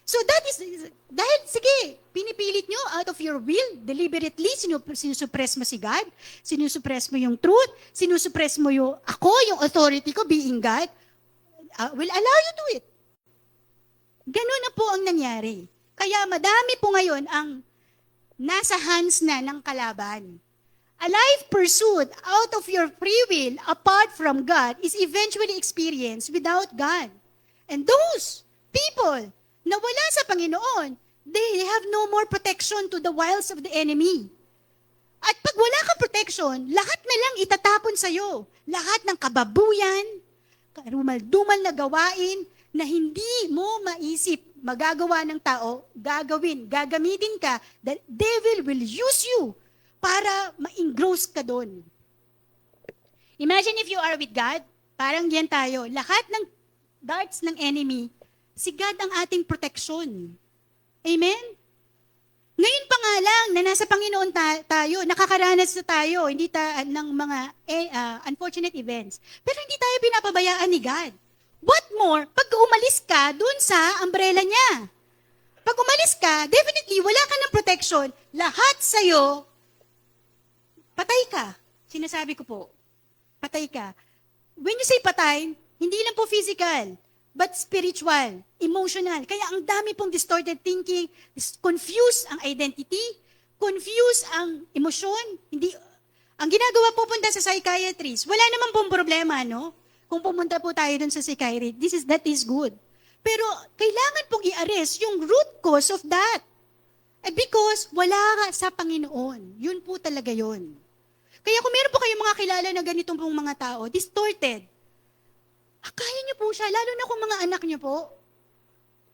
So that is, dahil, sige, pinipilit nyo out of your will, deliberately, sinusuppress mo si God, sinusuppress mo yung truth, sinusuppress mo yung authority ko, being God, will allow you to it. Ganun na po ang nangyari. Kaya madami po ngayon ang nasa hands na ng kalaban. A life pursued out of your free will apart from God is eventually experienced without God. And those people na wala sa Panginoon, they have no more protection to the wiles of the enemy. At pag wala kang protection, lahat na lang itatapon sa'yo. Lahat ng kababuyan, karumal-dumal na gawain, na hindi mo maisip magagawa ng tao, gagamitin ka, the devil will use you para ma-engross ka doon. Imagine if you are with God, parang yan tayo, lahat ng darts ng enemy, si God ang ating protection. Amen? Ngayon pa nga lang na nasa Panginoon tayo, nakakaranas na tayo ng mga unfortunate events. Pero hindi tayo pinapabayaan ni God. What more, pag umalis ka dun sa umbrella niya. Pag umalis ka, definitely wala ka ng protection. Lahat sa'yo, patay ka. Sinasabi ko po, patay ka. When you say patay, hindi lang po physical, but spiritual, emotional. Kaya ang dami pong distorted thinking, confuse ang identity, confuse ang emosyon. Ang ginagawa po punta sa psychiatrist, wala naman pong problema, no? Kung pumunta po tayo dun sa psychiatrist, that is good. Pero kailangan pong i-arrest yung root cause of that. Because wala ka sa Panginoon. Yun po talaga yun. Kaya kung meron po kayong mga kilala na ganitong pong mga tao, distorted, kaya niyo po siya, lalo na kung mga anak niyo po.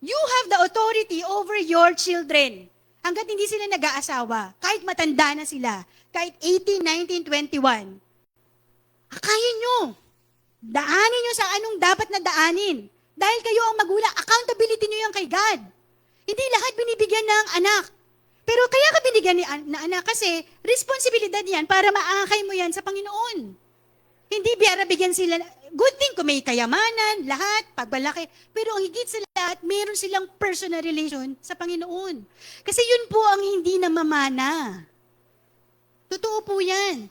You have the authority over your children. Hanggat hindi sila nag-aasawa, kahit matanda na sila, kahit 18, 19, 21, kaya niyo. Daanin nyo sa anong dapat na daanin. Dahil kayo ang magulang, accountability nyo yan kay God. Hindi lahat binibigyan ng anak. Pero kaya ka binigyan na anak kasi responsibilidad yan para maakay mo yan sa Panginoon. Hindi biyara bigyan sila, good thing kung may kayamanan, lahat, pagbalaki. Pero ang higit sa lahat, meron silang personal relation sa Panginoon. Kasi yun po ang hindi namamana. Totoo po yan.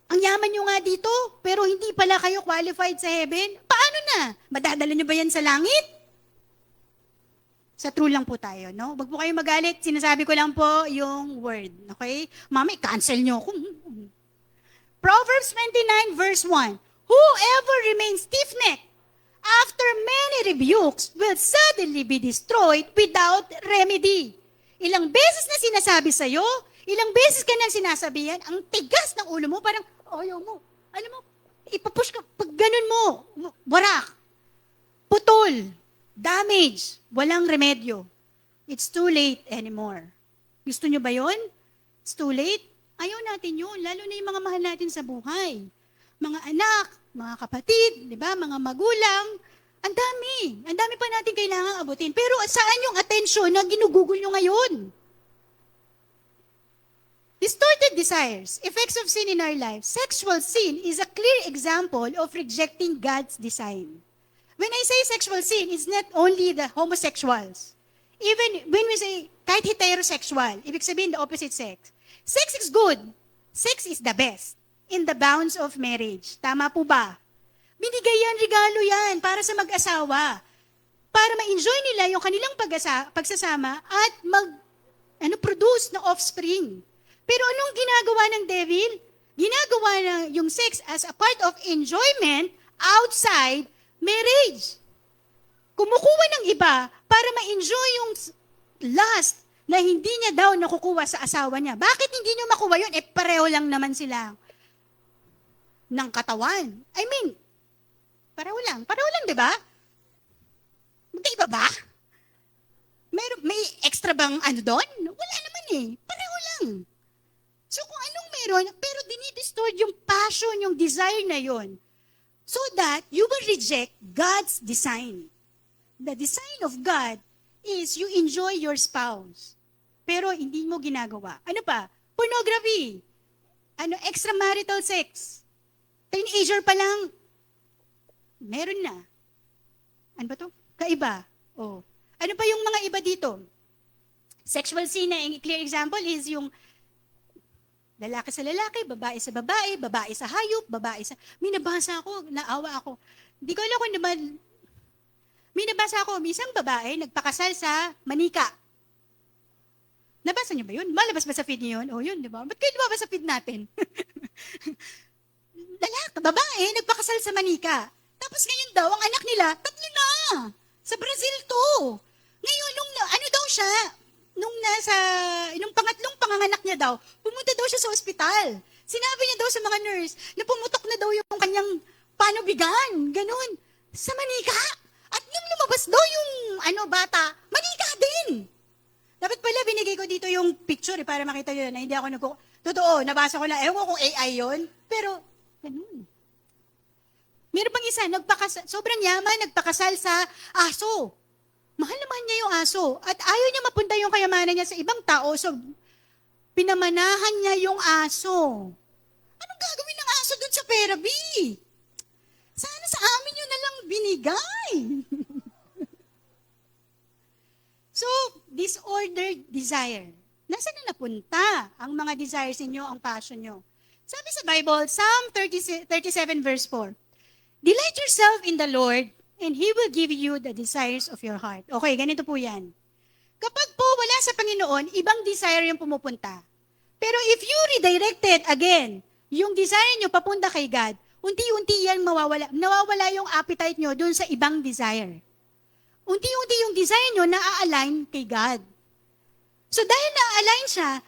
Ang yaman nyo nga dito, pero hindi pala kayo qualified sa heaven. Paano na? Madadala nyo ba yan sa langit? Sa true lang po tayo, no? Wag po kayo magalit. Sinasabi ko lang po yung word. Okay? Mami, cancel nyo ako. Proverbs 29 verse 1. Whoever remains stiff-necked after many rebukes will suddenly be destroyed without remedy. Ilang beses na sinasabi sa'yo, ilang beses ka nang sinasabihan, ang tigas ng ulo mo, parang, ayaw mo. Alam mo, ipapush ka, pag ganun mo, warak, putol, damage, walang remedyo. It's too late anymore. Gusto nyo ba yon? It's too late? Ayaw natin yun, lalo na yung mga mahal natin sa buhay. Mga anak, mga kapatid, di ba, mga magulang, ang dami pa natin kailangan abutin. Pero saan yung atensyon na ginugugol nyo ngayon? Distorted desires, effects of sin in our lives. Sexual sin is a clear example of rejecting God's design. When I say sexual sin, it's not only the homosexuals. Even when we say kahit heterosexual, ibig sabihin the opposite sex. Sex is good. Sex is the best in the bounds of marriage. Tama po ba? Binigay yan, regalo yan para sa mag-asawa. Para ma-enjoy nila yung kanilang pagsasama at produce ng offspring. Pero anong ginagawa ng devil? Ginagawa na yung sex as a part of enjoyment outside marriage. Kumukuha ng iba para ma-enjoy yung lust na hindi niya daw nakukuha sa asawa niya. Bakit hindi niyo makuha yun? Pareho lang naman sila ng katawan. I mean, pareho lang, di ba? Magkaiba ba? May extra bang doon? Wala naman pareho lang. So kung anong meron, pero dinidistort yung passion, yung desire na yon, so that you will reject God's design. The design of God is you enjoy your spouse. Pero hindi mo ginagawa. Ano pa? Pornography. Extramarital sex. Teenager pa lang, meron na. Ano ba to? Kaiba. Oh. Ano pa yung mga iba dito? Sexual sin na clear example is yung lalaki sa lalaki, babae sa babae, babae sa hayop, babae sa... May nabasa ako, naawa ako. Hindi ko alam kung naman... May nabasa ako, isang babae nagpakasal sa manika. Nabasa niyo ba yun? Malabas ba sa feed niyo yun? Oh, yun, di ba? Ba't kayo lumabas sa feed natin? Babae, nagpakasal sa manika. Tapos ngayon daw, ang anak nila, 3 na. Sa Brazil to. Ngayon, nung pangatlong panganganak niya daw, pumunta daw siya sa ospital. Sinabi niya daw sa mga nurse, na pumutok na daw yung kanyang panubigan. Ganun. Sa manika. At nung lumabas daw yung bata, manika din. Dapat pala binigay ko dito yung picture para makita yun na hindi ako Totoo, nabasa ko na, ewan ko kung AI yun. Pero, ganun. Meron pang isa, sobrang yaman, nagpakasal sa aso. Mahal naman niya yung aso. At ayaw niya mapunta yung kayamanan niya sa ibang tao. So, pinamanahan niya yung aso. Anong gagawin ng aso dun sa pera, B? Sana sa amin yun na lang binigay. So, disordered desire. Nasaan na napunta ang mga desires ninyo, ang passion nyo? Sabi sa Bible, Psalm 37 verse 4, delight yourself in the Lord, and He will give you the desires of your heart. Okay, ganito po yan. Kapag po wala sa Panginoon, ibang desire yung pumupunta. Pero if you redirected again, yung desire nyo papunta kay God, unti-unti yan mawawala. Nawawala yung appetite nyo dun sa ibang desire. Unti-unti yung desire nyo na-align kay God. So dahil na-align siya,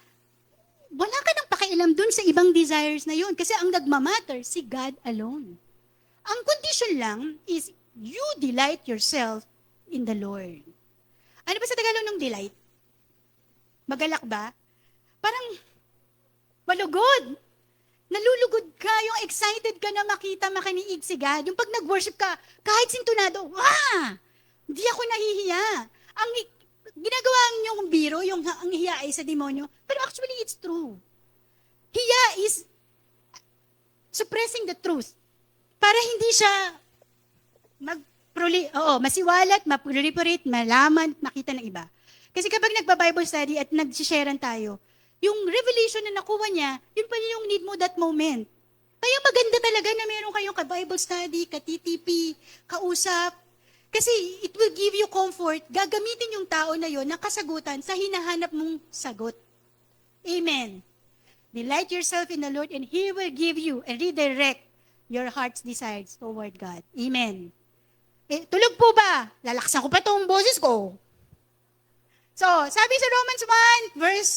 wala ka nang pakialam dun sa ibang desires na yun. Kasi ang nagmamatter, si God alone. Ang condition lang is you delight yourself in the Lord. Ano ba sa Tagalog ng delight? Magalak ba? Parang malugod. Nalulugod ka, yung excited ka na makita, makaniig si God. Yung pag nag-worship ka, kahit sintunado, hindi ako nahihiya. Ang ginagawa niyong biro, ang hiya ay sa demonyo, pero actually it's true. Hiya is suppressing the truth para hindi siya masiwalat, ma-proliferate, malaman, makita ng iba. Kasi kapag nagba-Bible study at nag-sharean tayo, yung revelation na nakuha niya, yun pa yung need mo that moment. Kaya maganda talaga na meron kayong ka-Bible study, ka-TTP, kausap. Kasi it will give you comfort. Gagamitin yung tao na yon ng kasagutan sa hinahanap mong sagot. Amen. Delight yourself in the Lord and He will give you and redirect your heart's desires toward God. Amen. Tulog po ba? Lalaksan ko pa itong boses ko. So, sabi sa Romans 1, verse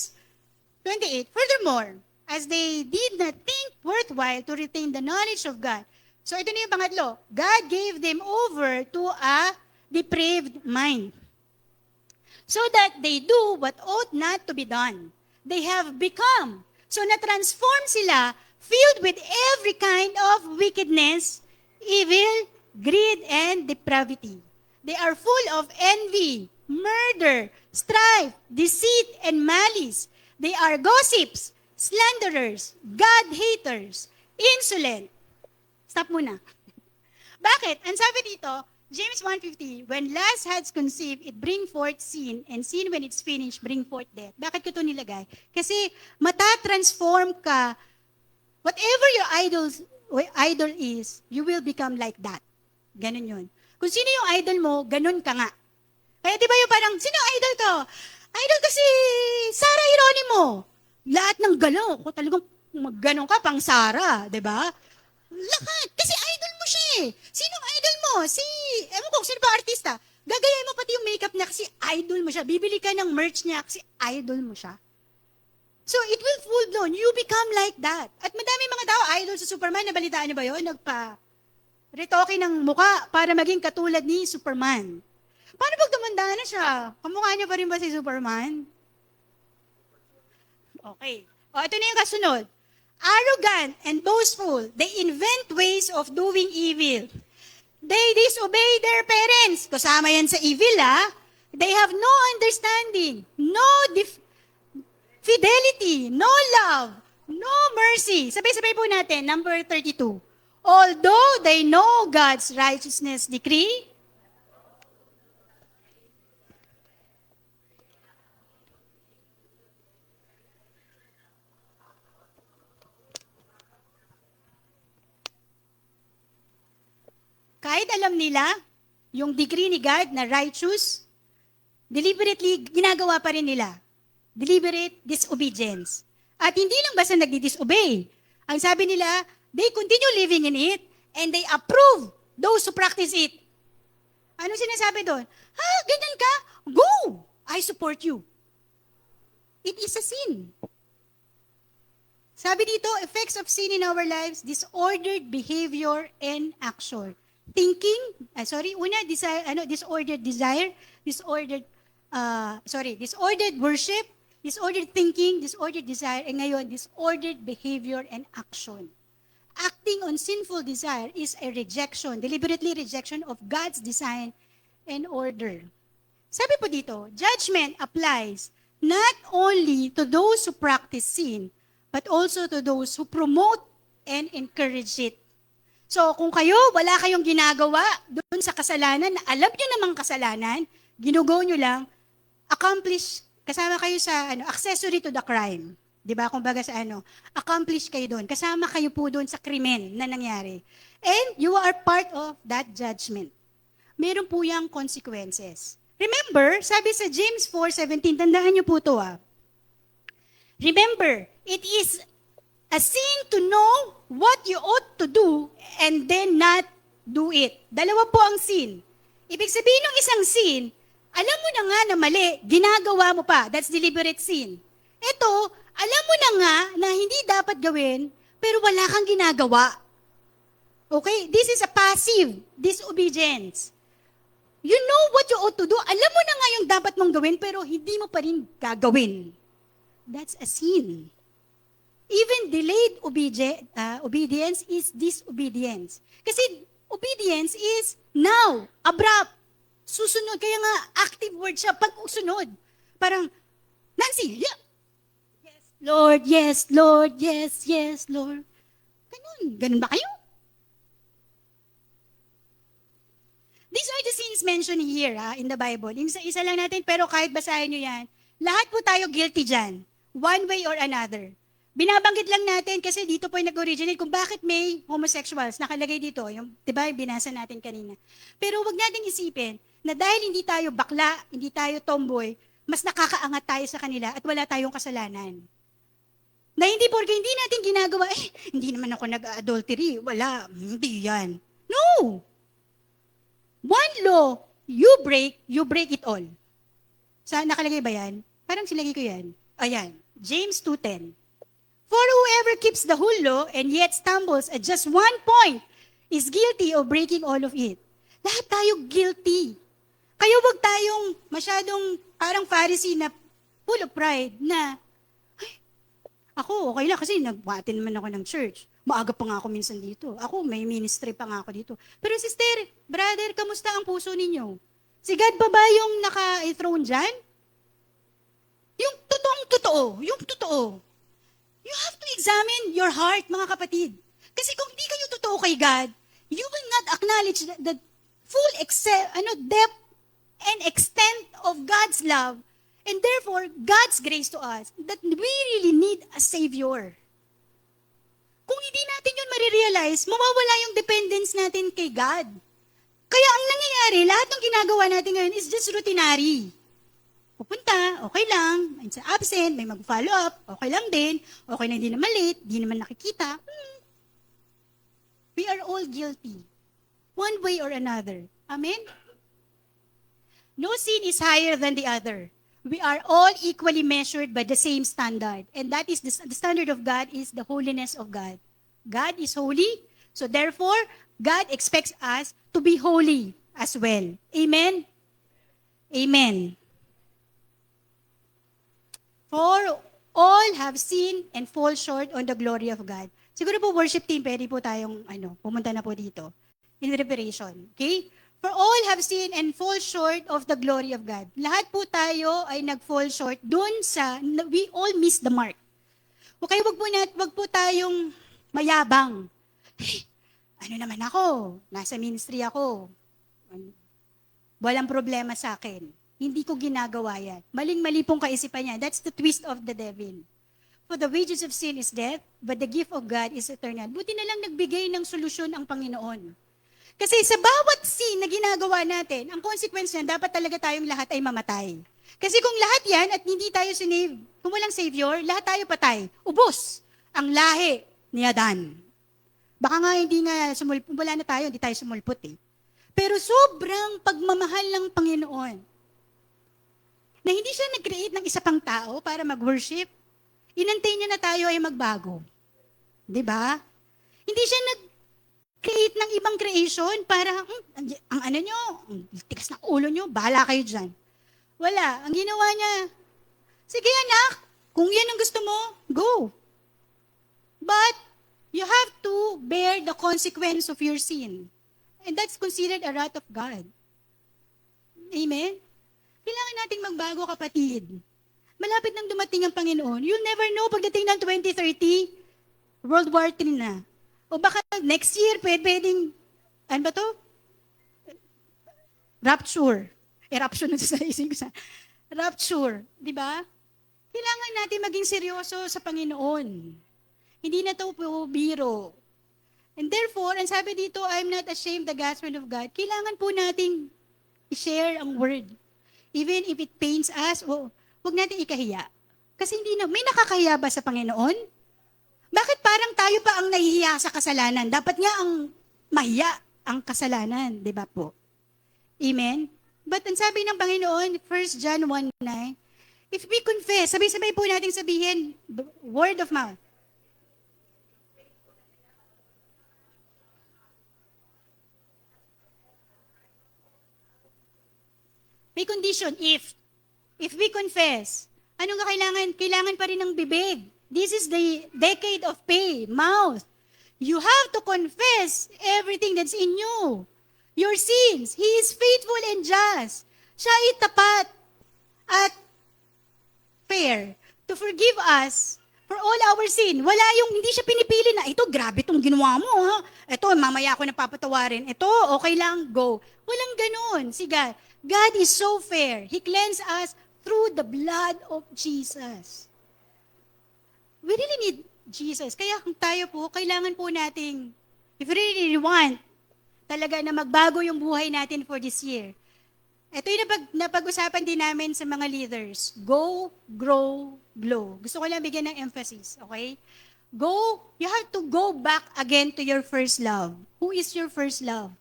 28, furthermore, as they did not think worthwhile to retain the knowledge of God. So, ito na yung pangatlo. God gave them over to a depraved mind, so that they do what ought not to be done. They have become, so na-transform sila, filled with every kind of wickedness, evil, greed, and depravity. They are full of envy, murder, strife, deceit, and malice. They are gossips, slanderers, God-haters, insolent. Stop muna. Bakit? Ang sabi dito, James 1:50, when lust has conceived, it bring forth sin, and sin when it's finished, bring forth death. Bakit ko ito nilagay? Kasi mata-transform ka. Whatever your idol is, you will become like that. Ganun yun. Kung sino yung idol mo, ganun ka nga. Kaya di ba yung parang, sino idol ko? Idol ko si Sarah Geronimo. Lahat ng galaw ko talagang magganon ka, pang Sarah, di ba? Lahat. Kasi idol mo siya eh. Sinong idol mo? Ewan ko, sino ba artista? Gagayain mo pati yung makeup niya kasi idol mo siya. Bibili ka ng merch niya kasi idol mo siya. So, it will full blown. You become like that. At madami mga tao, idol sa Superman, nabalitaan niyo ba yun? Retoke ng muka para maging katulad ni Superman. Paano pag tumanda na siya? Kamukha niya pa rin ba si Superman? Okay. O, ito na yung kasunod. Arrogant and boastful, they invent ways of doing evil. They disobey their parents. Kasama yan sa evil, ha? They have no understanding, no fidelity, no love, no mercy. Sabay-sabay po natin, number 32. Although they know God's righteousness decree, kahit alam nila yung decree ni God na righteous, deliberately ginagawa pa rin nila. Deliberate disobedience. At hindi lang basta nagdi-disobey. Ang sabi nila, they continue living in it and they approve those who practice it. Ano sinasabi doon? Ganyan ka? Go! I support you. It is a sin. Sabi dito, effects of sin in our lives, disordered behavior and action. Disordered desire, disordered worship, disordered thinking, disordered desire, and ngayon, disordered behavior and action. Acting on sinful desire is a rejection, deliberately rejection of God's design and order. Sabi po dito, judgment applies not only to those who practice sin, but also to those who promote and encourage it. So, kung kayo, wala kayong ginagawa doon sa kasalanan, na alam nyo namang kasalanan, ginugo nyo lang, kasama kayo sa accessory to the crime. Di ba? Kung baga sa accomplish kayo doon. Kasama kayo po doon sa krimen na nangyari. And you are part of that judgment. Meron po yung consequences. Remember, sabi sa James 4:17, tandaan nyo po ito Remember, it is a sin to know what you ought to do and then not do it. Dalawa po ang sin. Ibig sabihin ng isang sin, alam mo na nga na mali, ginagawa mo pa. That's deliberate sin. Ito, alam mo na nga na hindi dapat gawin, pero wala kang ginagawa. Okay? This is a passive disobedience. You know what you ought to do. Alam mo na nga yung dapat mong gawin, pero hindi mo pa rin gagawin. That's a sin. Even delayed obedience is disobedience. Kasi obedience is now, abrupt, susunod. Kaya nga, active word siya, pag-usunod. Parang, Nancy, yeah. Yes, Lord, yes, Lord, yes, yes, Lord. Ganun ba kayo? These are the sins mentioned here in the Bible. Isa lang natin, pero kahit basahin nyo yan, lahat po tayo guilty dyan. One way or another. Binabanggit lang natin kasi dito po yung nag-originate kung bakit may homosexuals. Nakalagay dito, yung, diba, binasa natin kanina. Pero wag nating isipin na dahil hindi tayo bakla, hindi tayo tomboy, mas nakakaangat tayo sa kanila at wala tayong kasalanan. Na hindi porque hindi natin ginagawa, hindi naman ako nag-adultery. Wala, hindi yan. No! One law, you break it all. Nakalagay ba yan? Parang silagay ko yan. Ayan, James 2:10. For whoever keeps the whole law and yet stumbles at just one point is guilty of breaking all of it. Lahat tayo guilty. Kaya wag tayong masyadong parang Pharisee na full of pride na, ako okay lang kasi nag-attend naman ako ng church. Maaga pa nga ako minsan dito. Ako may ministry pa nga ako dito. Pero sister, brother, kamusta ang puso ninyo? Si God ba ba yung naka-throne dyan? Yung totoong-totoo. Yung totoo. You have to examine your heart, mga kapatid. Kasi kung di kayo totoo kay God, you will not acknowledge the depth and extent of God's love, and therefore, God's grace to us, that we really need a Savior. Kung hindi natin yun marirealize, mawawala yung dependence natin kay God. Kaya ang nangyayari, lahat ng ginagawa natin ngayon is just routinary. Pupunta, okay lang, may absent, may mag-follow up, okay lang din, okay na hindi naman late, hindi naman nakikita. We are all guilty, one way or another. Amen? No sin is higher than the other. We are all equally measured by the same standard. And that is the standard of God is the holiness of God. God is holy, so therefore, God expects us to be holy as well. Amen? Amen. For all have sinned and fall short on the glory of God. Siguro po worship team, pwede po tayong pumunta na po dito. In preparation. Okay? For all have sinned and fall short of the glory of God. Lahat po tayo ay nag-fall short dun sa, we all miss the mark. Okay, wag po tayong mayabang. Hey, ano naman ako? Nasa ministry ako. Walang problema sa akin. Hindi ko ginagawa yan. Maling-mali pong kaisipan niya. That's the twist of the devil. For the wages of sin is death, but the gift of God is eternal. Buti na lang nagbigay ng solusyon ang Panginoon. Kasi sa bawat sin na ginagawa natin, ang consequence niyan, dapat talaga tayong lahat ay mamatay. Kasi kung lahat yan at hindi tayo sinave, kung walang Savior, lahat tayo patay. Ubos ang lahi ni Adan. Baka nga wala na tayo, hindi tayo sumulpot eh. Pero sobrang pagmamahal ng Panginoon, na hindi siya nag-create ng isa pang tao para mag-worship, inantay niya na tayo ay magbago. Diba? Hindi siya create ng ibang creation para, ang ano nyo, tikas ng ulo nyo, bahala kayo dyan. Wala. Ang ginawa niya, sige anak, kung yan ang gusto mo, go. But, you have to bear the consequence of your sin. And that's considered a wrath of God. Amen? Kailangan nating magbago, kapatid. Malapit nang dumating ang Panginoon. You'll never know pagdating ng 2030, World War III na. O baka next year, pwedeng, ano ba to? Rapture. Eruption na sa isip ko. Rapture. Di ba? Kailangan natin maging seryoso sa Panginoon. Hindi na to po biro. And therefore, ang sabi dito, I'm not ashamed the gospel of God. Kailangan po nating i-share ang word. Even if it pains us, huwag natin ikahiya. Kasi may nakakahiya ba sa Panginoon? Bakit parang tayo pa ang nahihiya sa kasalanan? Dapat nga ang mahiya ang kasalanan, di ba po? Amen? But ang sabi ng Panginoon, 1 John 1:9, if we confess, sabay-sabay po natin sabihin, word of mouth. May condition, if we confess, anong kailangan? Kailangan pa rin ng bibig. This is the decade of mouth. You have to confess everything that's in you. Your sins. He is faithful and just. Siya ay tapat at fair to forgive us for all our sin. Hindi siya pinipili na, ito, grabe itong ginawa mo, ha? Ito, mamaya ako napapatawarin. Ito, okay lang, go. Walang ganun. God is so fair. He cleansed us through the blood of Jesus. We really need Jesus. Kaya kung tayo po, kailangan po nating, if we really want, talaga na magbago yung buhay natin for this year. Ito yung napag-usapan din namin sa mga leaders. Go, grow, glow. Gusto ko lang bigyan ng emphasis, okay? You have to go back again to your first love. Who is your first love?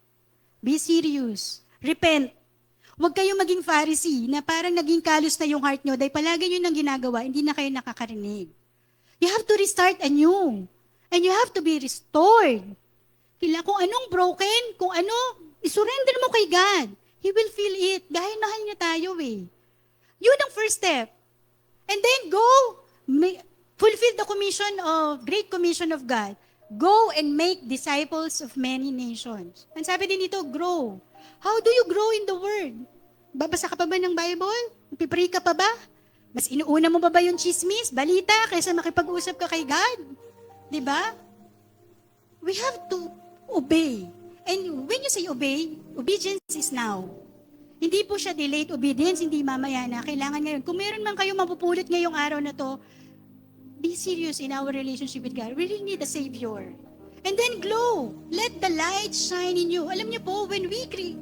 Be serious. Repent. Huwag kayong maging Pharisee na parang naging kalos na yung heart nyo dahil palagi nyo nang ginagawa, hindi na kayo nakakarinig. You have to restart anew. And you have to be restored. Kung anong broken, kung ano, isurrender mo kay God. He will feel it. Dahil mahal niya tayo eh. Yun ang first step. And then go, fulfill the Great Commission of God. Go and make disciples of many nations. And sabi din dito, grow. How do you grow in the Word? Babasa ka pa ba ng Bible? Pipray ka pa ba? Mas inuuna mo ba yung chismis, balita, kaysa makipag-usap ka kay God? Diba? We have to obey. And when you say obey, obedience is now. Hindi po siya delayed obedience, hindi mamaya na. Kailangan ngayon. Kung meron man kayo mapupulot ngayong araw na to, be serious in our relationship with God. We really need a Savior. And then glow. Let the light shine in you. Alam niyo po, when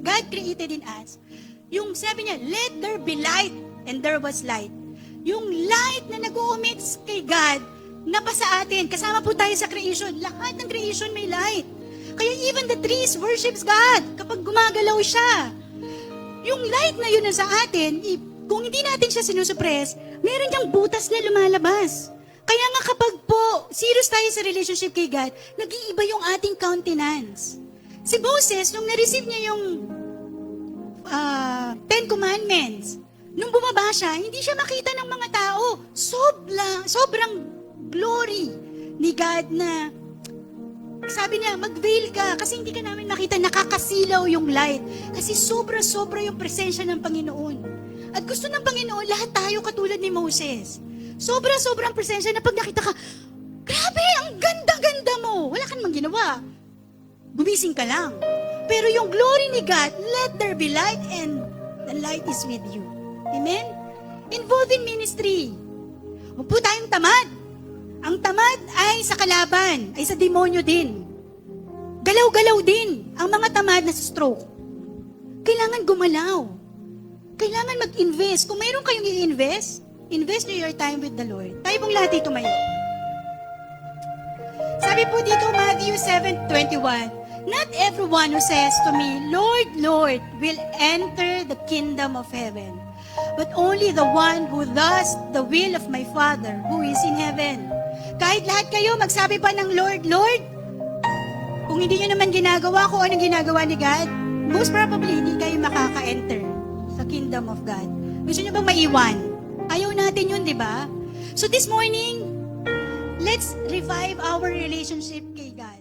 God created in us, yung sabi niya, let there be light, and there was light. Yung light na nag-uumix kay God, napasa atin. Kasama po tayo sa creation. Lahat ng creation may light. Kaya even the trees worships God kapag gumagalaw siya. Yung light na yun na sa atin, kung hindi natin siya sinusuppress, meron niyang butas na lumalabas. Kaya nga kapag po, serious tayo sa relationship kay God, nag-iiba yung ating countenance. Si Moses, nung na-receive niya yung Ten Commandments, nung bumaba siya, hindi siya makita ng mga tao. Sobrang glory ni God na sabi niya, mag-veil ka kasi hindi ka namin makita, nakakasilaw yung light. Kasi sobra-sobra yung presensya ng Panginoon. At gusto ng Panginoon, lahat tayo katulad ni Moses. Sobra-sobrang presensya na pag nakita ka, grabe, ang ganda-ganda mo. Wala ka namang ginawa. Gumising ka lang. Pero yung glory ni God, let there be light and the light is with you. Amen? Involved in ministry. Huwag po tayong tamad. Ang tamad ay sa kalaban, ay sa demonyo din. Galaw-galaw din ang mga tamad na stroke. Kailangan gumalaw. Kailangan mag-invest. Kung mayroon kayong i-invest, invest your time with the Lord. Tayo pong lahat dito mayo. Sabi po dito, Matthew 7:21, not everyone who says to me, Lord, Lord, will enter the kingdom of heaven, but only the one who does the will of my Father who is in heaven. Kahit lahat kayo magsabi pa ng Lord, Lord, kung hindi nyo naman ginagawa kung anong ginagawa ni God, most probably hindi kayo makaka-enter sa kingdom of God. Gusto nyo bang maiwan? Ayaw natin yun, di ba? So this morning, let's revive our relationship kay God.